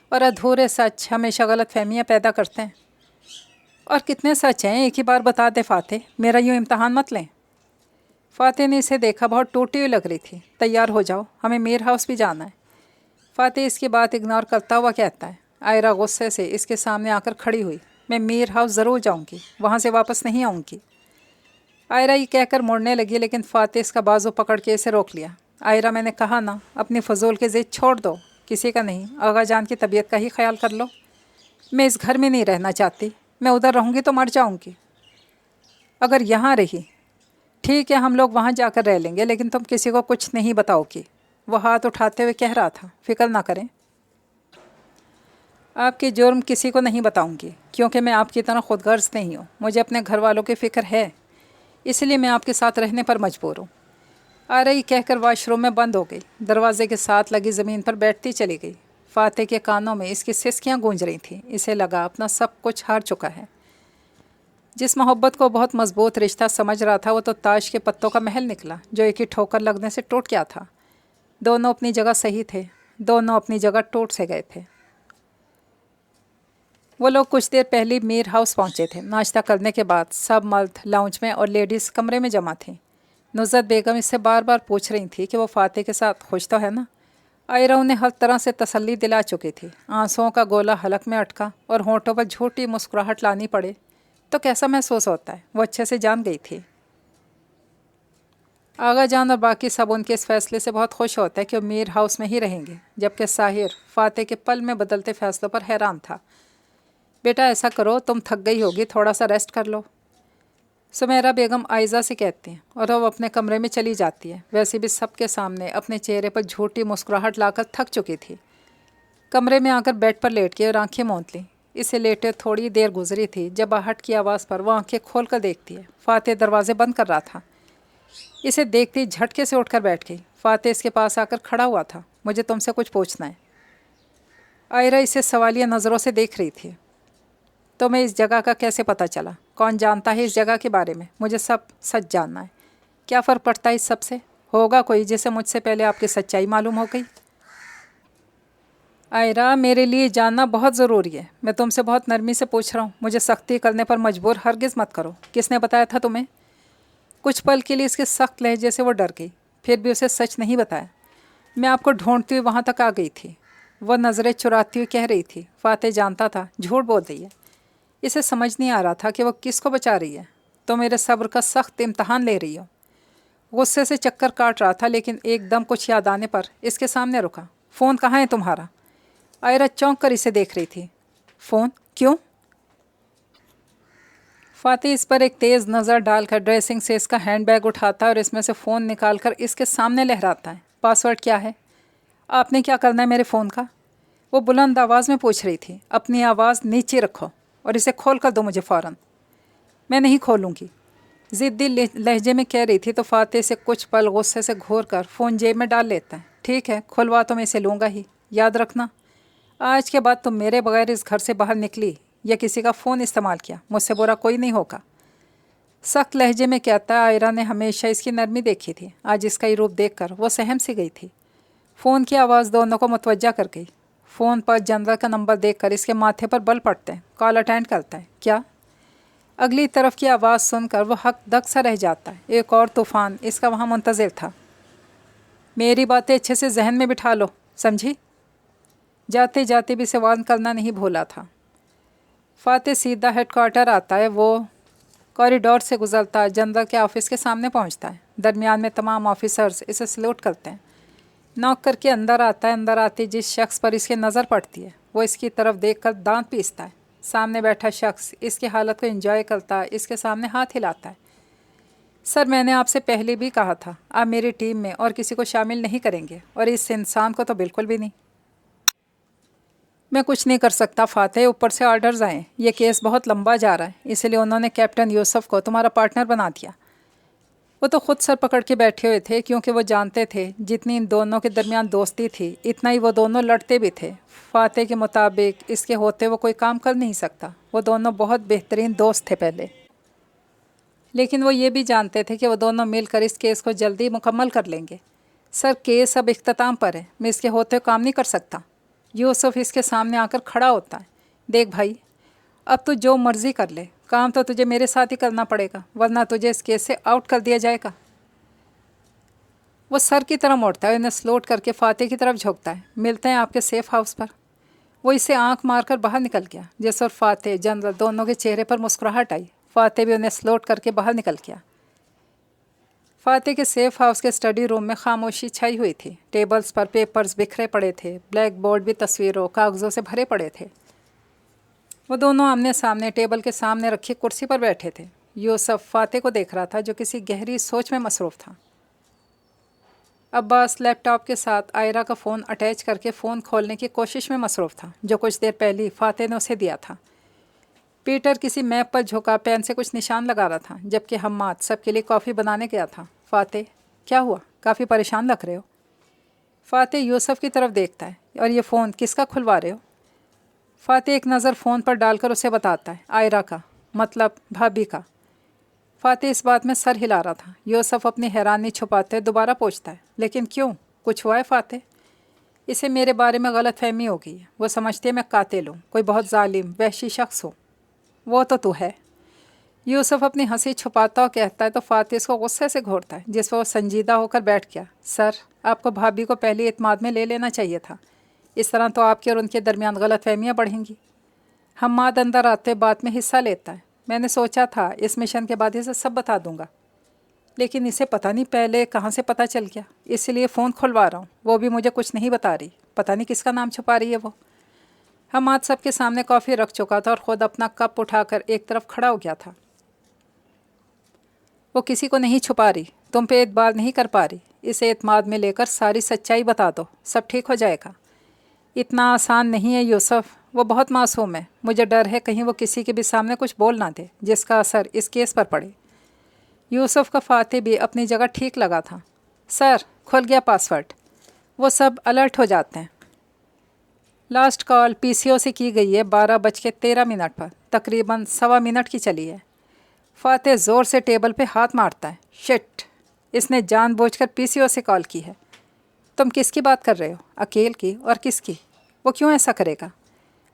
اور ادھورے سچ ہمیشہ غلط فہمیاں پیدا کرتے ہیں۔ اور کتنے سچ ہیں، ایک ہی بار بتا دے فاتح، میرا یوں امتحان مت لیں۔ فاتح نے اسے دیکھا، بہت ٹوٹی ہوئی لگ رہی تھی۔ تیار ہو جاؤ، ہمیں میر ہاؤس بھی جانا ہے۔ فاتح اس کی بات اگنور کرتا ہوا کہتا ہے۔ عائرہ غصے سے اس کے سامنے آ کر کھڑی ہوئی۔ میں میر ہاؤس ضرور جاؤں گی، وہاں سے واپس نہیں آؤں گی۔ عائرہ یہ کہہ کر مڑنے لگی، لیکن فاتح اس کا بازو پکڑ کے اسے روک لیا۔ عائرہ، میں نے کہا نا، اپنی فضول کے ضد چھوڑ دو، کسی کا نہیں، آغا جان کی طبیعت کا ہی خیال کر لو۔ میں اس گھر میں نہیں رہنا چاہتی، میں ادھر رہوں گی تو مر جاؤں گی۔ اگر یہاں رہی ٹھیک ہے، ہم لوگ وہاں جا کر رہ لیں گے، لیکن تم کسی کو کچھ نہیں بتاؤ گی۔ وہ ہاتھ اٹھاتے ہوئے کہہ رہا تھا، فکر نہ کریں، آپ کے جرم کسی کو نہیں بتاؤں گی، کیونکہ میں آپ کی طرح خود غرض نہیں ہوں۔ مجھے اپنے گھر والوں کی فکر ہے، اس لیے میں آپ کے ساتھ رہنے پر مجبور ہوں۔ عائرہ یہ کہہ کر واش روم میں بند ہو گئی، دروازے کے ساتھ لگی زمین پر بیٹھتی چلی گئی۔ فاتح کے کانوں میں اس کی سسکیاں گونج رہی تھیں۔ اسے لگا اپنا سب کچھ ہار چکا ہے۔ جس محبت کو بہت مضبوط رشتہ سمجھ رہا تھا، وہ تو تاش کے پتوں کا محل نکلا جو ایک ہی ٹھوکر لگنے سے ٹوٹ گیا تھا۔ دونوں اپنی جگہ صحیح تھے، دونوں اپنی جگہ ٹوٹ سے گئے تھے۔ وہ لوگ کچھ دیر پہلے میر ہاؤس پہنچے تھے۔ ناشتہ کرنے کے بعد سب مرد لاؤنج میں اور لیڈیز کمرے میں جمع تھیں۔ نصرت بیگم اس سے بار بار پوچھ رہی تھی کہ وہ فاتح کے ساتھ خوش تو ہے نا؟ عائرہ انہیں ہر طرح سے تسلی دلا چکی تھی۔ آنسوؤں کا گولا حلق میں اٹکا اور ہونٹوں پر جھوٹی مسکراہٹ لانی پڑے تو کیسا محسوس ہوتا ہے، وہ اچھے سے جان گئی تھی۔ آغا جان اور باقی سب ان کے اس فیصلے سے بہت خوش ہوتے کہ وہ میر ہاؤس میں ہی رہیں گے، جبکہ ساحر فاتح کے پل میں بدلتے فیصلوں پر حیران تھا۔ بیٹا ایسا کرو، تم تھک گئی ہوگی، تھوڑا سا ریسٹ کر لو۔ سمیرہ بیگم آئزہ سے کہتی ہیں اور وہ اپنے کمرے میں چلی جاتی ہے۔ ویسے بھی سب کے سامنے اپنے چہرے پر جھوٹی مسکراہٹ لا کر تھک چکی تھی۔ کمرے میں آ کر بیڈ پر لیٹ گئی اور آنکھیں موند لیں۔ اسے لیٹے تھوڑی دیر گزری تھی جب آہٹ کی آواز پر وہ آنکھیں کھول کر دیکھتی ہے۔ فاتح دروازے بند کر رہا تھا۔ اسے دیکھتی جھٹکے سے اٹھ کر بیٹھ گئی۔ فاتح اس کے پاس آ کر کھڑا ہوا تھا۔ مجھے تم سے کچھ پوچھنا ہے۔ آئرہ اسے سوالیہ نظروں سے دیکھ رہی تھی۔ تمہیں اس جگہ کا کیسے پتہ چلا؟ کون جانتا ہے اس جگہ کے بارے میں؟ مجھے سب سچ جاننا ہے۔ کیا فرق پڑتا ہے اس سب سے؟ ہوگا کوئی جسے مجھ سے پہلے آپ کی سچائی معلوم ہو گئی۔ آئرہ، میرے لیے جاننا بہت ضروری ہے۔ میں تم سے بہت نرمی سے پوچھ رہا ہوں۔ مجھے سختی کرنے پر مجبور ہرگز مت کرو۔ کس نے بتایا تھا تمہیں؟ کچھ پل کے لیے اس کے سخت لہجے سے وہ ڈر گئی، پھر بھی اسے سچ نہیں بتایا۔ میں آپ کو ڈھونڈتی ہوئی وہاں تک آ گئی تھی، وہ نظریں چراتی ہوئی کہہ رہی تھی۔ فاتح جانتا تھا جھوٹ بول رہی ہے۔ اسے سمجھ نہیں آ رہا تھا کہ وہ کس کو بچا رہی ہے۔ تو میرے صبر کا سخت امتحان لے رہی ہو۔ غصے سے چکر کاٹ رہا تھا، لیکن ایک دم کچھ یاد آنے پر اس کے سامنے رکا۔ فون کہاں ہے تمہارا؟ آئرہ چونک کر اسے دیکھ رہی تھی۔ فون؟ کیوں؟ فاتح اس پر ایک تیز نظر ڈال کر ڈریسنگ سے اس کا ہینڈ بیگ اٹھاتا ہے اور اس میں سے فون نکال کر اس کے سامنے لہراتا ہے۔ پاسورڈ کیا ہے؟ آپ نے کیا کرنا ہے میرے فون کا؟ وہ بلند آواز میں پوچھ رہی تھی۔ اپنی آواز نیچے رکھو اور اسے کھول کر دو مجھے فوراً۔ میں نہیں کھولوں گی، ضدی لہجے میں کہہ رہی تھی تو فاتح سے کچھ پل غصے سے گھور کر فون جیب میں ڈال لیتا ہے۔ ٹھیک ہے، کھلوا تو میں اسے لوں گا ہی۔ یاد رکھنا، آج کے بعد تم میرے بغیر اس گھر سے باہر نکلی یا کسی کا فون استعمال کیا، مجھ سے برا کوئی نہیں ہوگا۔ سخت لہجے میں کہتا ہے۔ آئرہ نے ہمیشہ اس کی نرمی دیکھی تھی، آج اس کا یہ روپ دیکھ کر وہ سہم سی گئی تھی۔ فون کی آواز دونوں کو متوجہ کر گئی۔ فون پر جنرل کا نمبر دیکھ کر اس کے ماتھے پر بل پڑتے ہیں۔ کال اٹینڈ کرتا ہے۔ کیا؟ اگلی طرف کی آواز سن کر وہ حق دک سا رہ جاتا ہے۔ ایک اور طوفان اس کا وہاں منتظر تھا۔ میری باتیں اچھے سے ذہن میں بٹھا لو، سمجھی؟ جاتے جاتے بھی اسے وارن کرنا نہیں بھولا تھا۔ فاتح سیدھا ہیڈ کوارٹر آتا ہے۔ وہ کوریڈور سے گزرتا ہے، جنرل کے آفس کے سامنے پہنچتا ہے۔ درمیان میں تمام آفیسرز اسے سلوٹ کرتے ہیں۔ نوک کر کے اندر آتا ہے۔ اندر آتے جس شخص پر اس کی نظر پڑتی ہے وہ اس کی طرف دیکھ کر دانت پیستا ہے۔ سامنے بیٹھا شخص اس کی حالت کو انجوائے کرتا ہے، اس کے سامنے ہاتھ ہلاتا ہے۔ سر، میں نے آپ سے پہلے بھی کہا تھا آپ میری ٹیم میں اور کسی کو شامل نہیں کریں گے، اور اس انسان کو تو بالکل بھی نہیں۔ میں کچھ نہیں کر سکتا فاتح، اوپر سے آرڈرز آئے۔ یہ کیس بہت لمبا جا رہا ہے، اس لیے انہوں نے کیپٹن یوسف کو تمہارا پارٹنر بنا دیا۔ وہ تو خود سر پکڑ کے بیٹھے ہوئے تھے، کیونکہ وہ جانتے تھے جتنی ان دونوں کے درمیان دوستی تھی اتنا ہی وہ دونوں لڑتے بھی تھے۔ فاتح کے مطابق اس کے ہوتے وہ کوئی کام کر نہیں سکتا۔ وہ دونوں بہت بہترین دوست تھے پہلے، لیکن وہ یہ بھی جانتے تھے کہ وہ دونوں مل کر اس کیس کو جلدی مکمل کر لیں گے۔ سر، کیس اب اختتام پر ہے، میں اس کے ہوتے کام نہیں کر سکتا۔ یوسف اس کے سامنے آ کر کھڑا ہوتا ہے۔ دیکھ بھائی، اب تو جو مرضی کر لے، کام تو تجھے میرے ساتھ ہی کرنا پڑے گا، ورنہ تجھے اس کیس سے آؤٹ کر دیا جائے گا۔ وہ سر کی طرف موڑتا ہے، انہیں سلوٹ کر کے فاتح کی طرف جھکتا ہے۔ ملتے ہیں آپ کے سیف ہاؤس پر۔ وہ اسے آنکھ مار کر باہر نکل گیا۔ جس اور فاتح جنرل دونوں کے چہرے پر مسکراہٹ آئی۔ فاتح بھی انہیں سلوٹ کر کے باہر نکل گیا۔ فاتح کے سیف ہاؤس کے اسٹڈی روم میں خاموشی چھائی ہوئی تھی۔ ٹیبلز پر پیپرز بکھرے پڑے تھے، بلیک بورڈ بھی تصویروں کاغذوں سے بھرے پڑے تھے۔ وہ دونوں آمنے سامنے ٹیبل کے سامنے رکھی کرسی پر بیٹھے تھے۔ یوسف فاتح کو دیکھ رہا تھا جو کسی گہری سوچ میں مصروف تھا۔ عباس لیپ ٹاپ کے ساتھ آئرہ کا فون اٹیچ کر کے فون کھولنے کی کوشش میں مصروف تھا، جو کچھ دیر پہلے فاتح نے اسے دیا تھا۔ پیٹر کسی میپ پر جھکا پین سے کچھ نشان لگا رہا تھا، جبکہ حماد سب کے لیے کافی بنانے گیا تھا۔ فاتح، کیا ہوا؟ کافی پریشان لگ رہے ہو۔ فاتح یوسف کی طرف دیکھتا ہے۔ اور یہ فون کس کا کھلوا رہے ہو؟ فاتح ایک نظر فون پر ڈال کر اسے بتاتا ہے۔ آئرہ کا، مطلب بھابھی کا۔ فاتح اس بات میں سر ہلا رہا تھا۔ یوسف اپنی حیرانی چھپاتے دوبارہ پوچھتا ہے، لیکن کیوں؟ کچھ ہوا ہے فاتح؟ اسے میرے بارے میں غلط فہمی ہو گئی ہے۔ وہ سمجھتے میں قاتل ہوں، کوئی بہت ظالم وحشی شخص ہوں۔ وہ تو ہے۔ یوسف اپنی ہنسی چھپاتا ہو کہتا ہے تو فاتح اس کو غصے سے گھورتا ہے، جس پر وہ سنجیدہ ہو کر بیٹھ گیا۔ سر، آپ کو بھابھی کو پہلے اعتماد میں لے لینا چاہیے تھا، اس طرح تو آپ کے اور ان کے درمیان غلط فہمیاں بڑھیں گی۔ حماد اندر آتے بات میں حصہ لیتا ہے۔ میں نے سوچا تھا اس مشن کے بعد اسے سب بتا دوں گا، لیکن اسے پتہ نہیں پہلے کہاں سے پتہ چل گیا، اس لیے فون کھلوا رہا ہوں۔ وہ بھی مجھے کچھ نہیں بتا رہی، پتہ نہیں کس کا نام چھپا رہی ہے وہ۔ حماد سب کے سامنے کافی رکھ چکا تھا اور خود اپنا کپ اٹھا کر ایک طرف کھڑا ہو گیا تھا۔ وہ کسی کو نہیں چھپا رہی، تم پہ اعتبار نہیں کر پا رہی، اسے اعتماد میں لے کر ساری سچائی بتا دو، سب ٹھیک ہو جائے گا۔ اتنا آسان نہیں ہے یوسف، وہ بہت معصوم ہے، مجھے ڈر ہے کہیں وہ کسی کے بھی سامنے کچھ بول نہ دے جس کا اثر اس کیس پر پڑے۔ یوسف کا فاتح بھی اپنی جگہ ٹھیک لگا تھا۔ سر، کھل گیا پاسورڈ۔ وہ سب الرٹ ہو جاتے ہیں۔ لاسٹ کال پی سی او سے کی گئی ہے 12:13 پر، تقریباً 1.25 منٹ کی چلی ہے۔ فاتح زور سے ٹیبل پہ ہاتھ مارتا ہے۔ شٹ، اس نے جان بوجھ کر پی سی او سے کال کی ہے۔ تم کس کی بات کر رہے ہو؟ عقیل کی؟ اور کس کی؟ وہ کیوں ایسا کرے گا؟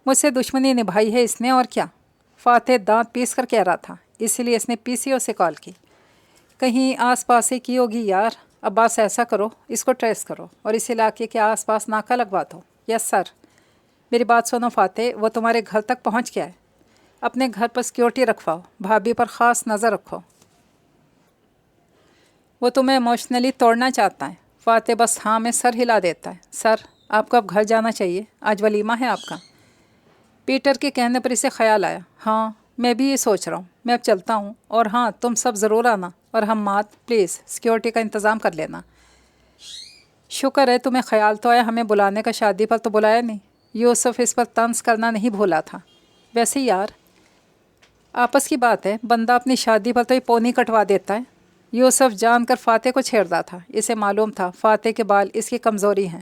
مجھ سے دشمنی نبھائی ہے اس نے، اور کیا؟ فاتح دانت پیس کر کہہ رہا تھا، اسی لیے اس نے پی سی او سے کال کی۔ کہیں آس پاس ہی کی ہوگی یار۔ عباس ایسا کرو، اس کو ٹریس کرو اور اس علاقے کے آس پاس ناکہ لگوا دو۔ یس سر۔ میری بات سنو فاتح، وہ تمہارے گھر تک پہنچ گیا ہے۔ اپنے گھر پر سیکیورٹی رکھواؤ، بھابھی پر خاص نظر رکھو۔ وہ تمہیں ایموشنلی توڑنا چاہتا ہے۔ فاتح بس ہاں میں سر ہلا دیتا ہے۔ سر، آپ کو اب گھر جانا چاہیے، آج ولیمہ ہے آپ کا۔ پیٹر کے کہنے پر اسے خیال آیا، ہاں میں بھی یہ سوچ رہا ہوں، میں اب چلتا ہوں، اور ہاں تم سب ضرور آنا، اور حماد پلیز سیکیورٹی کا انتظام کر لینا۔ شکر ہے تمہیں خیال تو آیا، ہمیں بلانے کا شادی پر تو بلایا نہیں۔ یوسف اس پر طنز کرنا نہیں بھولا تھا۔ ویسے یار، آپس کی بات ہے، بندہ اپنی شادی پر تو یہ پونی کٹوا دیتا ہے۔ یوسف جان کر فاتح کو چھیڑتا تھا، اسے معلوم تھا فاتح کے بال اس کی کمزوری ہیں۔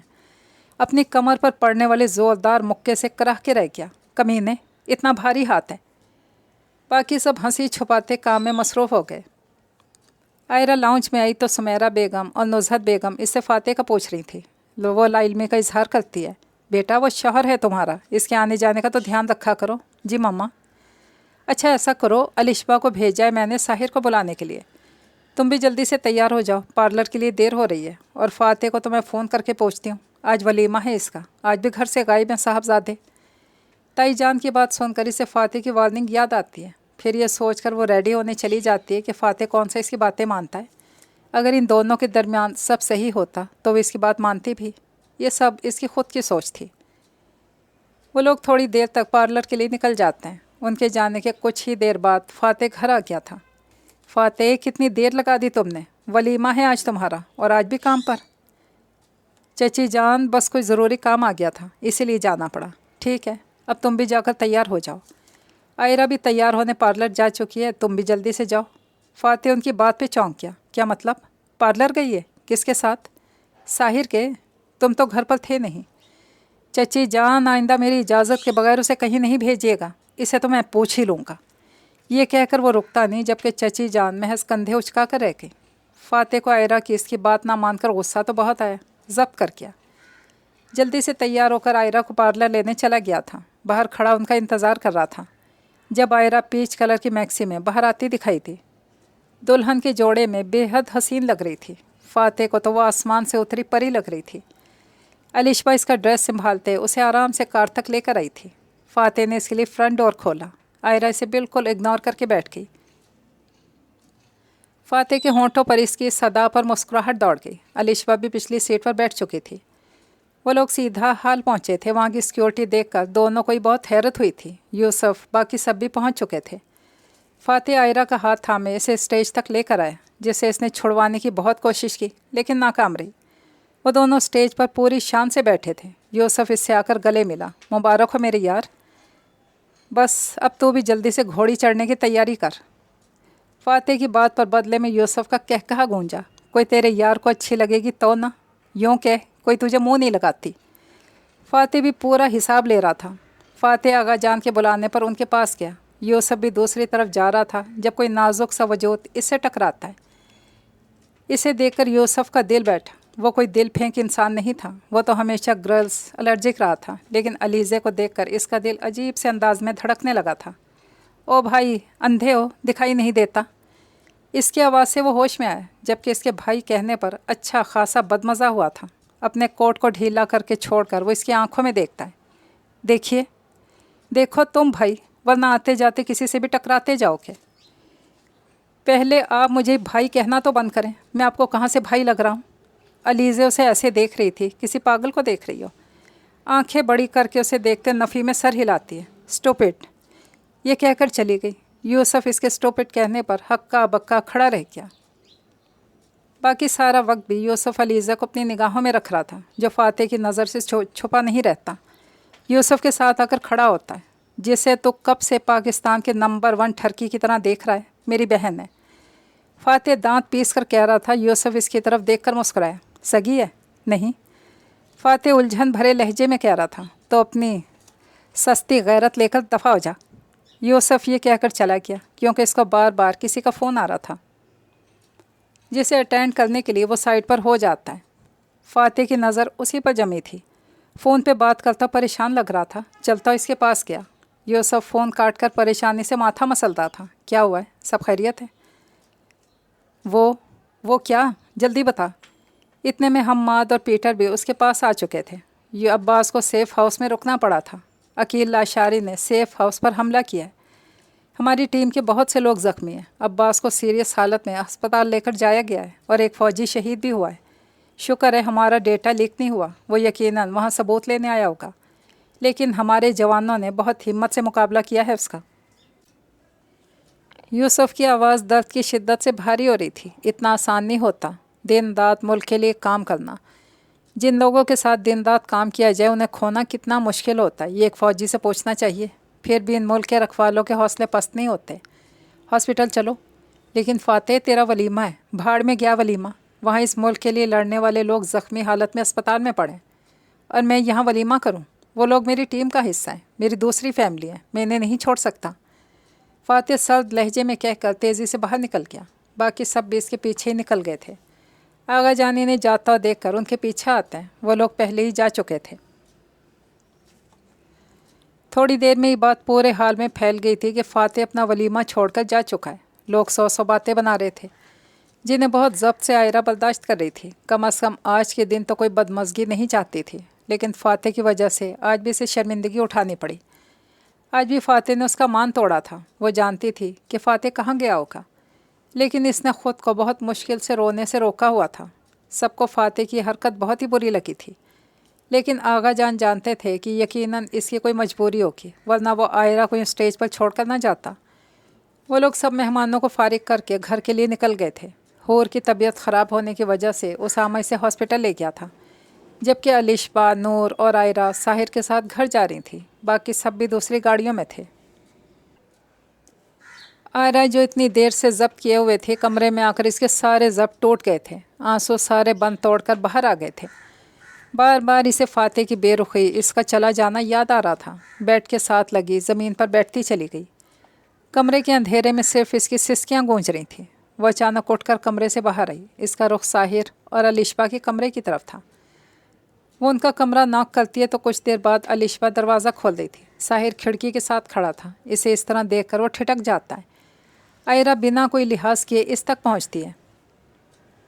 اپنی کمر پر پڑنے والے زوردار مکے سے کراہ کے رہ گیا، کمینے، اتنا بھاری ہاتھ ہے۔ باقی سب ہنسی چھپاتے کام میں مصروف ہو گئے۔ آئرہ لاؤنج میں آئی تو سمیرہ بیگم اور نزہت بیگم اس سے فاتح کا پوچھ رہی تھی۔ وہ لاعلمی کا اظہار کرتی ہے، بیٹا وہ شوہر ہے تمہارا، اس کے آنے جانے کا تو دھیان رکھا کرو۔ جی مما۔ اچھا ایسا کرو، الشبا کو بھیجا ہے میں نے ساحر کو بلانے کے لیے، تم بھی جلدی سے تیار ہو جاؤ، پارلر کے لیے دیر ہو رہی ہے۔ اور فاتح کو تو میں فون کر کے پوچھتی ہوں، آج ولیمہ ہے اس کا، آج بھی گھر سے غائب ہیں صاحبزادے۔ تائی جان کی بات سن کر اسے فاتح کی وارننگ یاد آتی ہے، پھر یہ سوچ کر وہ ریڈی ہونے چلی جاتی ہے کہ فاتح کون سا اس کی باتیں مانتا ہے۔ اگر ان دونوں کے درمیان سب صحیح ہوتا تو وہ اس کی بات مانتی بھی۔ یہ سب اس کی خود کی سوچ تھی۔ وہ لوگ تھوڑی دیر تک پارلر کے لیے نکل جاتے ہیں۔ ان کے جانے کے کچھ ہی دیر بعد فاتح گھر آ گیا تھا۔ فاتح، کتنی دیر لگا دی تم نے؟ ولیمہ ہے آج تمہارا، اور آج بھی کام پر؟ چچی جان، بس کوئی ضروری کام آ گیا تھا، اسی لیے جانا پڑا۔ ٹھیک ہے، اب تم بھی جا کر تیار ہو جاؤ۔ آئرہ بھی تیار ہونے پارلر جا چکی ہے، تم بھی جلدی سے جاؤ۔ فاتح ان کی بات پہ چونک گیا، کیا مطلب؟ پارلر گئی ہے؟ کس کے ساتھ؟ ساحر کے، تم تو گھر پر تھے نہیں۔ چچی جان، آئندہ میری اجازت کے بغیر اسے کہیں نہیں بھیجیے گا، اسے تو میں پوچھ ہی لوں گا۔ یہ کہہ کر وہ رکتا نہیں، جبکہ چچی جان محض کندھے اچکا کر رہ گئی۔ فاتح کو آئرہ کی اس کی بات نہ مان کر غصہ تو بہت آیا، ضبط کر کیا۔ جلدی سے تیار ہو کر آئرہ کو پارلر لینے چلا گیا تھا۔ باہر کھڑا ان کا انتظار کر رہا تھا۔ جب آئرہ پیچ کلر کی میکسی میں باہر آتی دکھائی تھی، دلہن کے جوڑے میں بے حد حسین لگ رہی تھی۔ فاتح کو تو وہ آسمان سے اتری پری لگ رہی تھی۔ الشبا اس کا ڈریس سنبھالتے اسے آرام سے کار تک لے کر آئی تھی۔ فاتح نے اس کے لیے فرنٹ ڈور کھولا۔ آئرہ اسے بالکل اگنور کر کے بیٹھ گئی۔ فاتح کے ہونٹوں پر اس کی صدا پر مسکراہٹ دوڑ گئی۔ الشبا بھی پچھلی سیٹ پر بیٹھ چکی تھی۔ وہ لوگ سیدھا حال پہنچے تھے۔ وہاں کی سیکیورٹی دیکھ کر دونوں کو ہی بہت حیرت ہوئی تھی۔ یوسف، باقی سب بھی پہنچ چکے تھے۔ فاتح آئرہ کا ہاتھ تھامے اسے اسٹیج تک لے کر آیا، جسے اس نے چھڑوانے کی بہت کوشش کی لیکن ناکام رہی۔ وہ دونوں اسٹیج پر پوری شان سے بیٹھے تھے۔ یوسف اس سے آ کر گلے ملا، مبارک ہو میرے یار، بس اب تو بھی جلدی سے گھوڑی چڑھنے کی تیاری کر۔ فاتح کی بات پر بدلے میں یوسف کا کہا گونجا، کوئی تیرے یار کو اچھی لگے گی تو نہ، یوں کہ کوئی تجھے منہ نہیں لگاتی۔ فاتح بھی پورا حساب لے رہا تھا۔ فاتح آغا جان کے بلانے پر ان کے پاس گیا۔ یوسف بھی دوسری طرف جا رہا تھا جب کوئی نازک سا وجود اس سے ٹکراتا ہے۔ اسے دیکھ کر یوسف کا دل بیٹھا۔ وہ کوئی دل پھینک انسان نہیں تھا، وہ تو ہمیشہ گرلز الرجک رہا تھا، لیکن علیزے کو دیکھ کر اس کا دل عجیب سے انداز میں دھڑکنے لگا تھا۔ او بھائی، اندھے ہو، دکھائی نہیں دیتا؟ اس کی آواز سے وہ ہوش میں آیا، جبکہ اس کے بھائی کہنے پر اچھا خاصا بدمزہ ہوا تھا۔ اپنے کوٹ کو ڈھیلا کر کے چھوڑ کر وہ اس کی آنکھوں میں دیکھتا ہے۔ دیکھیے، دیکھو تم بھائی، ورنہ آتے جاتے کسی سے بھی ٹکراتے جاؤ گے۔ پہلے آپ مجھے بھائی کہنا تو بند کریں، میں آپ کو کہاں سے بھائی لگ رہا ہوں؟ علیزے اسے ایسے دیکھ رہی تھی، کسی پاگل کو دیکھ رہی ہو۔ آنکھیں بڑی کر کے اسے دیکھتے نفی میں سر ہلاتی ہے۔ اسٹوپڈ، یہ کہہ کر چلی گئی۔ یوسف اس کے اسٹوپڈ کہنے پر ہکا بکا کھڑا رہ گیا۔ باقی سارا وقت بھی یوسف علیزہ کو اپنی نگاہوں میں رکھ رہا تھا، جو فاتح کی نظر سے چھپا نہیں رہتا۔ یوسف کے ساتھ آ کر کھڑا ہوتا ہے۔ جسے تو کب سے پاکستان کے نمبر 1 ٹھرکی کی طرح دیکھ رہا ہے، میری بہن ہے۔ فاتح دانت پیس کر کہہ رہا تھا۔ یوسف اس کی طرف دیکھ کر مسکرایا۔ سگی ہے؟ نہیں، فاتح الجھن بھرے لہجے میں کہہ رہا تھا۔ تو اپنی سستی غیرت لے کر دفع ہو جا۔ یوسف یہ کہہ کر چلا گیا، کیونکہ اس کو بار بار کسی کا فون آ رہا تھا، جسے اٹینڈ کرنے کے لیے وہ سائٹ پر ہو جاتا ہے۔ فاتح کی نظر اسی پر جمی تھی۔ فون پہ بات کرتا پریشان لگ رہا تھا۔ چلتا اس کے پاس گیا۔ یوسف فون کاٹ کر پریشانی سے ماتھا مسلتا تھا۔ کیا ہوا ہے؟ سب خیریت ہے؟ وہ کیا؟ جلدی بتا۔ اتنے میں حماد اور پیٹر بھی اس کے پاس آ چکے تھے۔ یہ عباس کو سیف ہاؤس میں رکنا پڑا تھا۔ عقیل لاشاری نے سیف ہاؤس پر حملہ کیا ہے۔ ہماری ٹیم کے بہت سے لوگ زخمی ہیں۔ عباس کو سیریس حالت میں ہسپتال لے کر جایا گیا ہے، اور ایک فوجی شہید بھی ہوا ہے۔ شکر ہے ہمارا ڈیٹا لیک نہیں ہوا، وہ یقیناً وہاں ثبوت لینے آیا ہوگا، لیکن ہمارے جوانوں نے بہت ہمت سے مقابلہ کیا ہے اس کا۔ یوسف کی آواز درد کی شدت سے بھاری ہو رہی تھی۔ اتنا آسان نہیں ہوتا دن رات ملک کے لیے کام کرنا۔ جن لوگوں کے ساتھ دن رات کام کیا جائے انہیں کھونا کتنا مشکل ہوتا ہے، یہ ایک فوجی سے پوچھنا چاہیے۔ پھر بھی ان ملک کے رکھوالوں کے حوصلے پست نہیں ہوتے۔ ہاسپٹل چلو۔ لیکن فاتح، تیرا ولیمہ ہے۔ بھاڑ میں گیا ولیمہ۔ وہاں اس ملک کے لیے لڑنے والے لوگ زخمی حالت میں اسپتال میں پڑے، اور میں یہاں ولیمہ کروں؟ وہ لوگ میری ٹیم کا حصہ ہیں، میری دوسری فیملی ہے، میں انہیں نہیں چھوڑ سکتا۔ فاتح سرد لہجے میں کہہ کر تیزی سے باہر نکل گیا۔ باقی سب بھی اس کے پیچھے ہی نکل گئے تھے۔ آغا جانی نے جاتا دیکھ کر ان کے پیچھے آتے ہیں۔ وہ لوگ پہلے ہی جا چکے تھے۔ تھوڑی دیر میں یہ بات پورے حال میں پھیل گئی تھی کہ فاتح اپنا ولیمہ چھوڑ کر جا چکا ہے۔ لوگ سو باتیں بنا رہے تھے، جنہیں بہت ضبط سے عائرہ برداشت کر رہی تھی۔ کم از کم آج کے دن تو کوئی بدمزگی نہیں چاہتی تھی، لیکن فاتح کی وجہ سے آج بھی اسے شرمندگی اٹھانی پڑی۔ آج بھی فاتح نے اس کا مان توڑا تھا۔ وہ جانتی تھی کہ فاتح کہاں گیا ہوگا، لیکن اس نے خود کو بہت مشکل سے رونے سے روکا ہوا تھا۔ سب کو فاتح کی حرکت بہت ہی بری لگی تھی، لیکن آغا جان جانتے تھے کہ یقیناً اس کی کوئی مجبوری ہوگی، ورنہ وہ عائرہ کو اسٹیج پر چھوڑ کر نہ جاتا۔ وہ لوگ سب مہمانوں کو فارغ کر کے گھر کے لیے نکل گئے تھے۔ حور کی طبیعت خراب ہونے کی وجہ سے اسامہ اسے ہاسپٹل لے گیا تھا، جبکہ الشبا، نور اور عائرہ ساحر کے ساتھ گھر جا رہی تھیں۔ باقی سب بھی دوسری گاڑیوں میں تھے۔ عائرہ جو اتنی دیر سے ضبط کیے ہوئے تھے، کمرے میں آ کر اس کے سارے ضبط ٹوٹ گئے تھے۔ آنسو سارے بند توڑ کر باہر آ گئے تھے۔ بار بار اسے فاتح کی بے رخی، اس کا چلا جانا یاد آ رہا تھا۔ بیڈ کے ساتھ لگی زمین پر بیٹھتی چلی گئی۔ کمرے کے اندھیرے میں صرف اس کی سسکیاں گونج رہی تھیں۔ وہ اچانک اٹھ کر کمرے سے باہر آئی۔ اس کا رخ ساحر اور الشبا کے کمرے کی طرف تھا۔ وہ ان کا کمرہ ناک کرتی ہے تو کچھ دیر بعد الشبا دروازہ کھول دی تھی۔ ساحر کھڑکی کے ساتھ کھڑا تھا۔ اسے اس طرح دیکھ کر وہ ٹھٹک جاتا ہے۔ عائرہ بنا کوئی لحاظ کیے اس تک پہنچتی ہے۔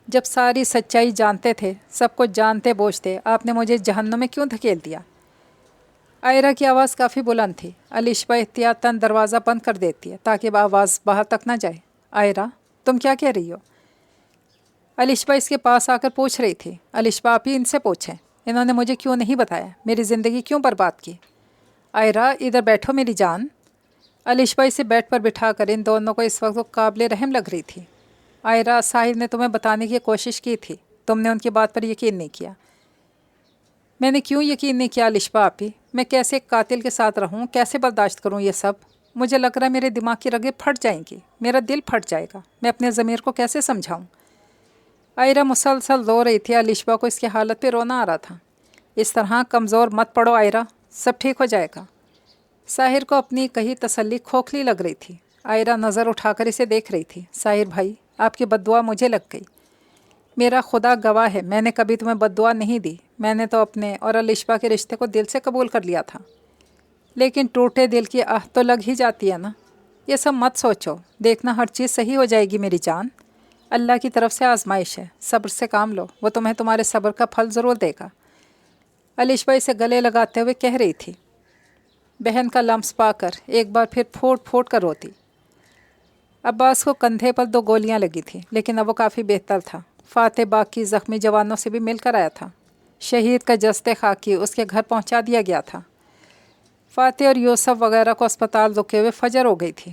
جب ساری سچائی جانتے تھے، سب کچھ جانتے بوجھتے، آپ نے مجھے جہنم میں کیوں دھکیل دیا؟ عائرہ کی آواز کافی بلند تھی۔ الشبا احتیاطاً دروازہ بند کر دیتی ہے تاکہ آواز باہر تک نہ جائے۔ عائرہ، تم کیا کہہ رہی ہو؟ الشبا اس کے پاس آ کر پوچھ رہی تھی۔ الشبا، آپ ہی ان سے پوچھیں، انہوں نے مجھے کیوں نہیں بتایا، میری زندگی کیوں برباد کی؟ عائرہ، ادھر بیٹھو میری جان۔ الشبا اسے بیڈ پر بٹھا کر ان دونوں کو اس وقت قابل رحم لگ رہی تھی۔ عائرہ، صاحب نے تمہیں بتانے کی کوشش کی تھی، تم نے ان کی بات پر یقین نہیں کیا۔ میں نے کیوں یقین نہیں کیا الشبا آپی؟ میں کیسے ایک قاتل کے ساتھ رہوں، کیسے برداشت کروں یہ سب؟ مجھے لگ رہا ہے میرے دماغ کی رگیں پھٹ جائیں گی، میرا دل پھٹ جائے گا۔ میں اپنے ضمیر کو کیسے سمجھاؤں؟ عائرہ مسلسل رو رہی تھی۔ الشبا کو اس کی حالت پہ رونا آ رہا تھا۔ اس طرح کمزور مت پڑو عائرہ، سب ٹھیک ہو جائے گا۔ ساحر کو اپنی کہی تسلی کھوکھلی لگ رہی تھی۔ عائرہ نظر اٹھا کر اسے دیکھ رہی تھی۔ ساحر بھائی، آپ کی بد دعا مجھے لگ گئی۔ میرا خدا گواہ ہے، میں نے کبھی تمہیں بد دعا نہیں دی۔ میں نے تو اپنے اور الشبا کے رشتے کو دل سے قبول کر لیا تھا، لیکن ٹوٹے دل کی آہ تو لگ ہی جاتی ہے نا۔ یہ سب مت سوچو، دیکھنا ہر چیز صحیح ہو جائے گی میری جان۔ اللہ کی طرف سے آزمائش ہے، صبر سے کام لو، وہ تمہیں تمہارے صبر کا پھل ضرور دے گا۔ الشبا اسے گلے لگاتے ہوئے کہہ رہی تھی۔ بہن کا لمس پا کر ایک بار پھر پھوٹ پھوٹ کر روتی۔ عباس کو کندھے پر 2 گولیاں لگی تھیں، لیکن اب وہ کافی بہتر تھا۔ فاتح باقی زخمی جوانوں سے بھی مل کر آیا تھا۔ شہید کا جسد خاکی اس کے گھر پہنچا دیا گیا تھا۔ فاتح اور یوسف وغیرہ کو اسپتال رکے ہوئے فجر ہو گئی تھی۔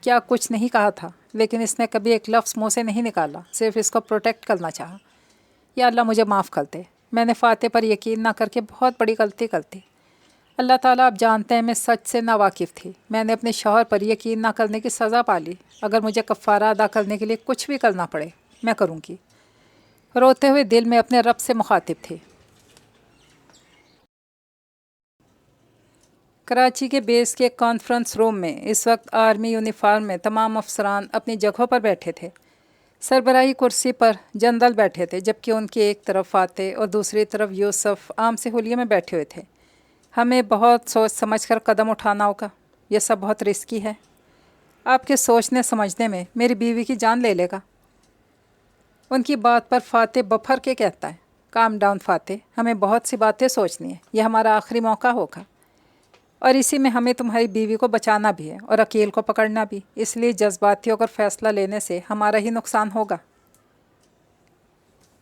کیا کچھ نہیں کہا تھا، لیکن اس نے کبھی ایک لفظ منہ سے نہیں نکالا، صرف اس کو پروٹیکٹ کرنا چاہا۔ یا اللہ مجھے معاف کر دے، میں نے فاتح پر یقین نہ کر کے بہت بڑی غلطی کر دی۔ اللہ تعالیٰ آپ جانتے ہیں میں سچ سے ناواقف تھی، میں نے اپنے شوہر پر یقین نہ کرنے کی سزا پالی۔ اگر مجھے کفارہ ادا کرنے کے لیے کچھ بھی کرنا پڑے میں کروں گی۔ روتے ہوئے دل میں اپنے رب سے مخاطب تھی۔ کراچی کے بیس کے کانفرنس روم میں اس وقت آرمی یونیفارم میں تمام افسران اپنی جگہوں پر بیٹھے تھے۔ سربراہی کرسی پر جنرل بیٹھے تھے، جبکہ ان کی ایک طرف فاتح اور دوسری طرف یوسف عام سے حلیے میں بیٹھے ہوئے تھے۔ ہمیں بہت سوچ سمجھ کر قدم اٹھانا ہوگا، یہ سب بہت رسکی ہے۔ آپ کے سوچنے سمجھنے میں میری بیوی کی جان لے لے گا۔ ان کی بات پر فاتح بپھر کے کہتا ہے، کام ڈاؤن فاتح، ہمیں بہت سی باتیں سوچنی ہیں، یہ ہمارا آخری موقع ہوگا، اور اسی میں ہمیں تمہاری بیوی کو بچانا بھی ہے اور عقیل کو پکڑنا بھی، اس لیے جذباتی ہو کر فیصلہ لینے سے ہمارا ہی نقصان ہوگا۔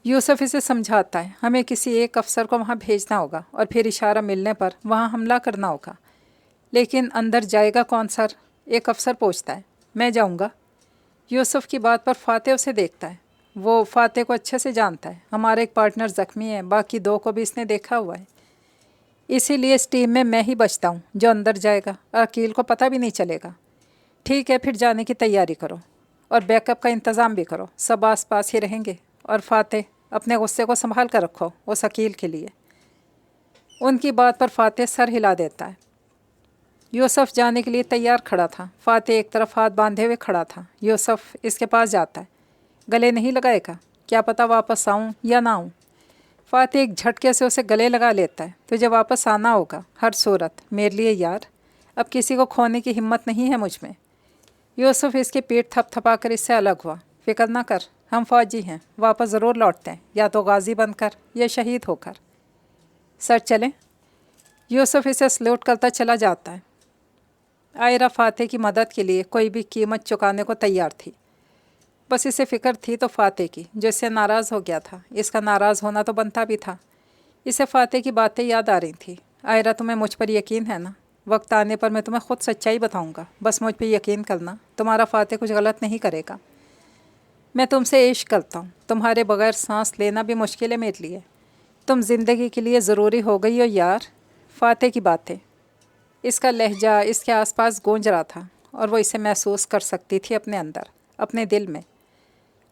یوسف اسے سمجھاتا ہے، ہمیں کسی ایک افسر کو وہاں بھیجنا ہوگا اور پھر اشارہ ملنے پر وہاں حملہ کرنا ہوگا۔ لیکن اندر جائے گا کون سر؟ ایک افسر پوچھتا ہے۔ میں جاؤں گا۔ یوسف کی بات پر فاتح اسے دیکھتا ہے۔ وہ فاتح کو اچھے سے جانتا ہے، ہمارا ایک پارٹنر زخمی ہے، باقی دو کو بھی اس نے دیکھا ہوا ہے، اسی لیے اس ٹیم میں ہی بچتا ہوں جو اندر جائے گا، عقیل کو پتہ بھی نہیں چلے گا۔ ٹھیک ہے، پھر جانے کی تیاری کرو اور بیک اپ کا انتظام بھی کرو، سب آس پاس ہی رہیں گے، اور فاتح اپنے غصے کو سنبھال کر رکھو اس عقیل کے لیے۔ ان کی بات پر فاتح سر ہلا دیتا ہے۔ یوسف جانے کے لیے تیار کھڑا تھا، فاتح ایک طرف ہاتھ باندھے ہوئے کھڑا تھا۔ یوسف اس کے پاس جاتا ہے۔ گلے نہیں لگائے گا؟ کیا پتہ واپس آؤں یا نہ آؤں۔ فاتح ایک جھٹکے سے اسے گلے لگا لیتا ہے۔ تجھے واپس آنا ہوگا ہر صورت میرے لیے یار، اب کسی کو کھونے کی ہمت نہیں ہے مجھ میں۔ یوسف اس کی پیٹھ تھپ تھپا کر اس سے الگ ہوا۔ فکر نہ کر، ہم فوجی ہیں، واپس ضرور لوٹتے ہیں، یا تو غازی بن کر یا شہید ہو کر۔ سر چلیں۔ یوسف اسے سلوٹ کرتا چلا جاتا ہے۔ عائرہ فاتح کی مدد کے لیے کوئی بھی قیمت چکانے کو تیار تھی، بس اسے فکر تھی تو فاتح کی، جو اس سے ناراض ہو گیا تھا۔ اس کا ناراض ہونا تو بنتا بھی تھا۔ اسے فاتح کی باتیں یاد آ رہی تھیں۔ عائرہ تمہیں مجھ پر یقین ہے نا؟ وقت آنے پر میں تمہیں خود سچائی بتاؤں گا، بس مجھ پہ یقین کرنا، تمہارا فاتح کچھ غلط نہیں کرے گا۔ میں تم سے عشق کرتا ہوں، تمہارے بغیر سانس لینا بھی مشکل ہے میرے لیے، تم زندگی کے لیے ضروری ہو گئی ہو یار۔ فاتح کی باتیں، اس کا لہجہ اس کے آس پاس گونج رہا تھا، اور وہ اسے محسوس کر سکتی تھی اپنے اندر، اپنے دل میں۔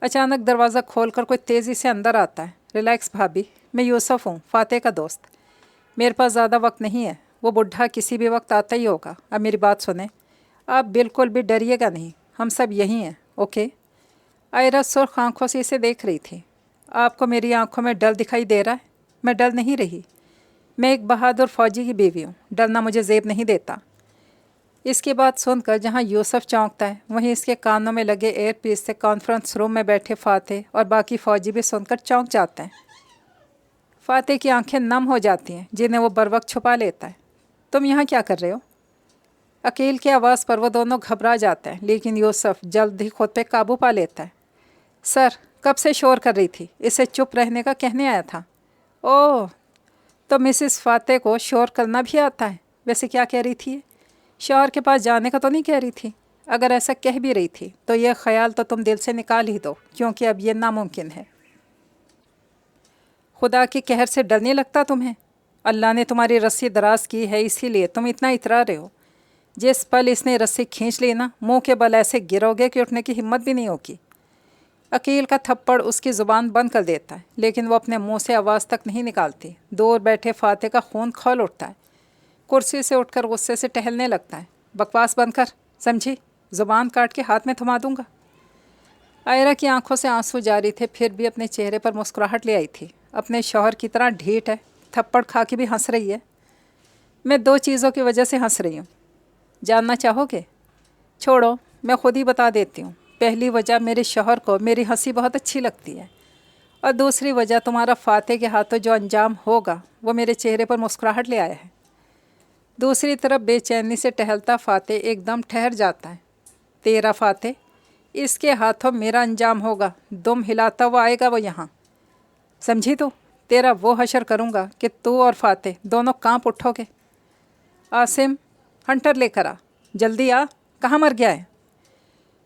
اچانک دروازہ کھول کر کوئی تیزی سے اندر آتا ہے۔ ریلیکس بھابھی، میں یوسف ہوں، فاتح کا دوست، میرے پاس زیادہ وقت نہیں ہے، وہ بڈھا کسی بھی وقت آتا ہی ہوگا۔ اب میری بات سنیں، آپ بالکل بھی ڈریے گا نہیں، ہم سب یہی ہیں، اوکے؟ عائرہ سرخ آنکھوں سے اسے دیکھ رہی تھی۔ آپ کو میری آنکھوں میں ڈر دکھائی دے رہا ہے؟ میں ڈر نہیں رہی، میں ایک بہادر فوجی کی بیوی ہوں، ڈرنا مجھے زیب نہیں دیتا۔ اس کی بات سن کر جہاں یوسف چونکتا ہے، وہیں اس کے کانوں میں لگے ایئر پیس سے کانفرنس روم میں بیٹھے فاتح اور باقی فوجی بھی سن کر چونک جاتے ہیں۔ فاتح کی آنکھیں نم ہو جاتی ہیں، جنہیں وہ بروقت چھپا لیتا ہے۔ تم یہاں کیا کر رہے ہو؟ عقیل کی آواز پر وہ دونوں گھبرا جاتے ہیں، لیکن یوسف جلد ہی خود پہ قابو پا لیتا ہے۔ سر، کب سے شور کر رہی تھی، اسے چپ رہنے کا کہنے آیا تھا۔ اوہ، تو مسز فاتح کو شور کرنا بھی آتا ہے؟ ویسے کیا کہہ رہی تھی؟ شوہر کے پاس جانے کا تو نہیں کہہ رہی تھی؟ اگر ایسا کہہ بھی رہی تھی تو یہ خیال تو تم دل سے نکال ہی دو، کیونکہ اب یہ ناممکن ہے۔ خدا کی قہر سے ڈر نہیں لگتا تمہیں؟ اللہ نے تمہاری رسی دراز کی ہے، اسی لیے تم اتنا اترا رہے ہو۔ جس پل اس نے رسی کھینچ لی نا، منہ کے بل ایسے گرو گے کہ اٹھنے کی ہمت بھی نہیں ہوگی۔ عقیل کا تھپڑ اس کی زبان بند کر دیتا ہے، لیکن وہ اپنے منہ سے آواز تک نہیں نکالتی۔ دور بیٹھے فاتح کا خون کھول اٹھتا ہے، کرسی سے اٹھ کر غصے سے ٹہلنے لگتا ہے۔ بکواس بند کر، سمجھی؟ زبان کاٹ کے ہاتھ میں تھما دوں گا۔ عائرہ کی آنکھوں سے آنسو جاری تھے، پھر بھی اپنے چہرے پر مسکراہٹ لے آئی تھی۔ اپنے شوہر کی طرح ڈھیٹ ہے، تھپڑ کھا کے بھی ہنس رہی ہے۔ میں دو چیزوں کی وجہ سے ہنس رہی ہوں، جاننا چاہو گے؟ چھوڑو، میں خود ہی بتا دیتی ہوں۔ پہلی وجہ، میرے شوہر کو میری ہنسی بہت اچھی لگتی ہے، اور دوسری وجہ تمہارا فاتح کے ہاتھوں جو انجام ہوگا وہ میرے چہرے پر مسکراہٹ لے آیا ہے۔ دوسری طرف بے چینی سے ٹہلتا فاتح ایک دم ٹھہر جاتا ہے۔ تیرا فاتح، اس کے ہاتھوں میرا انجام ہوگا، دم ہلاتا ہوا آئے گا وہ یہاں، سمجھی؟ تو تیرا وہ حشر کروں گا کہ تو اور فاتح دونوں کانپ اٹھو گے۔ عاصم، ہنٹر لے کر آ، جلدی آ، کہاں مر گیا ہے؟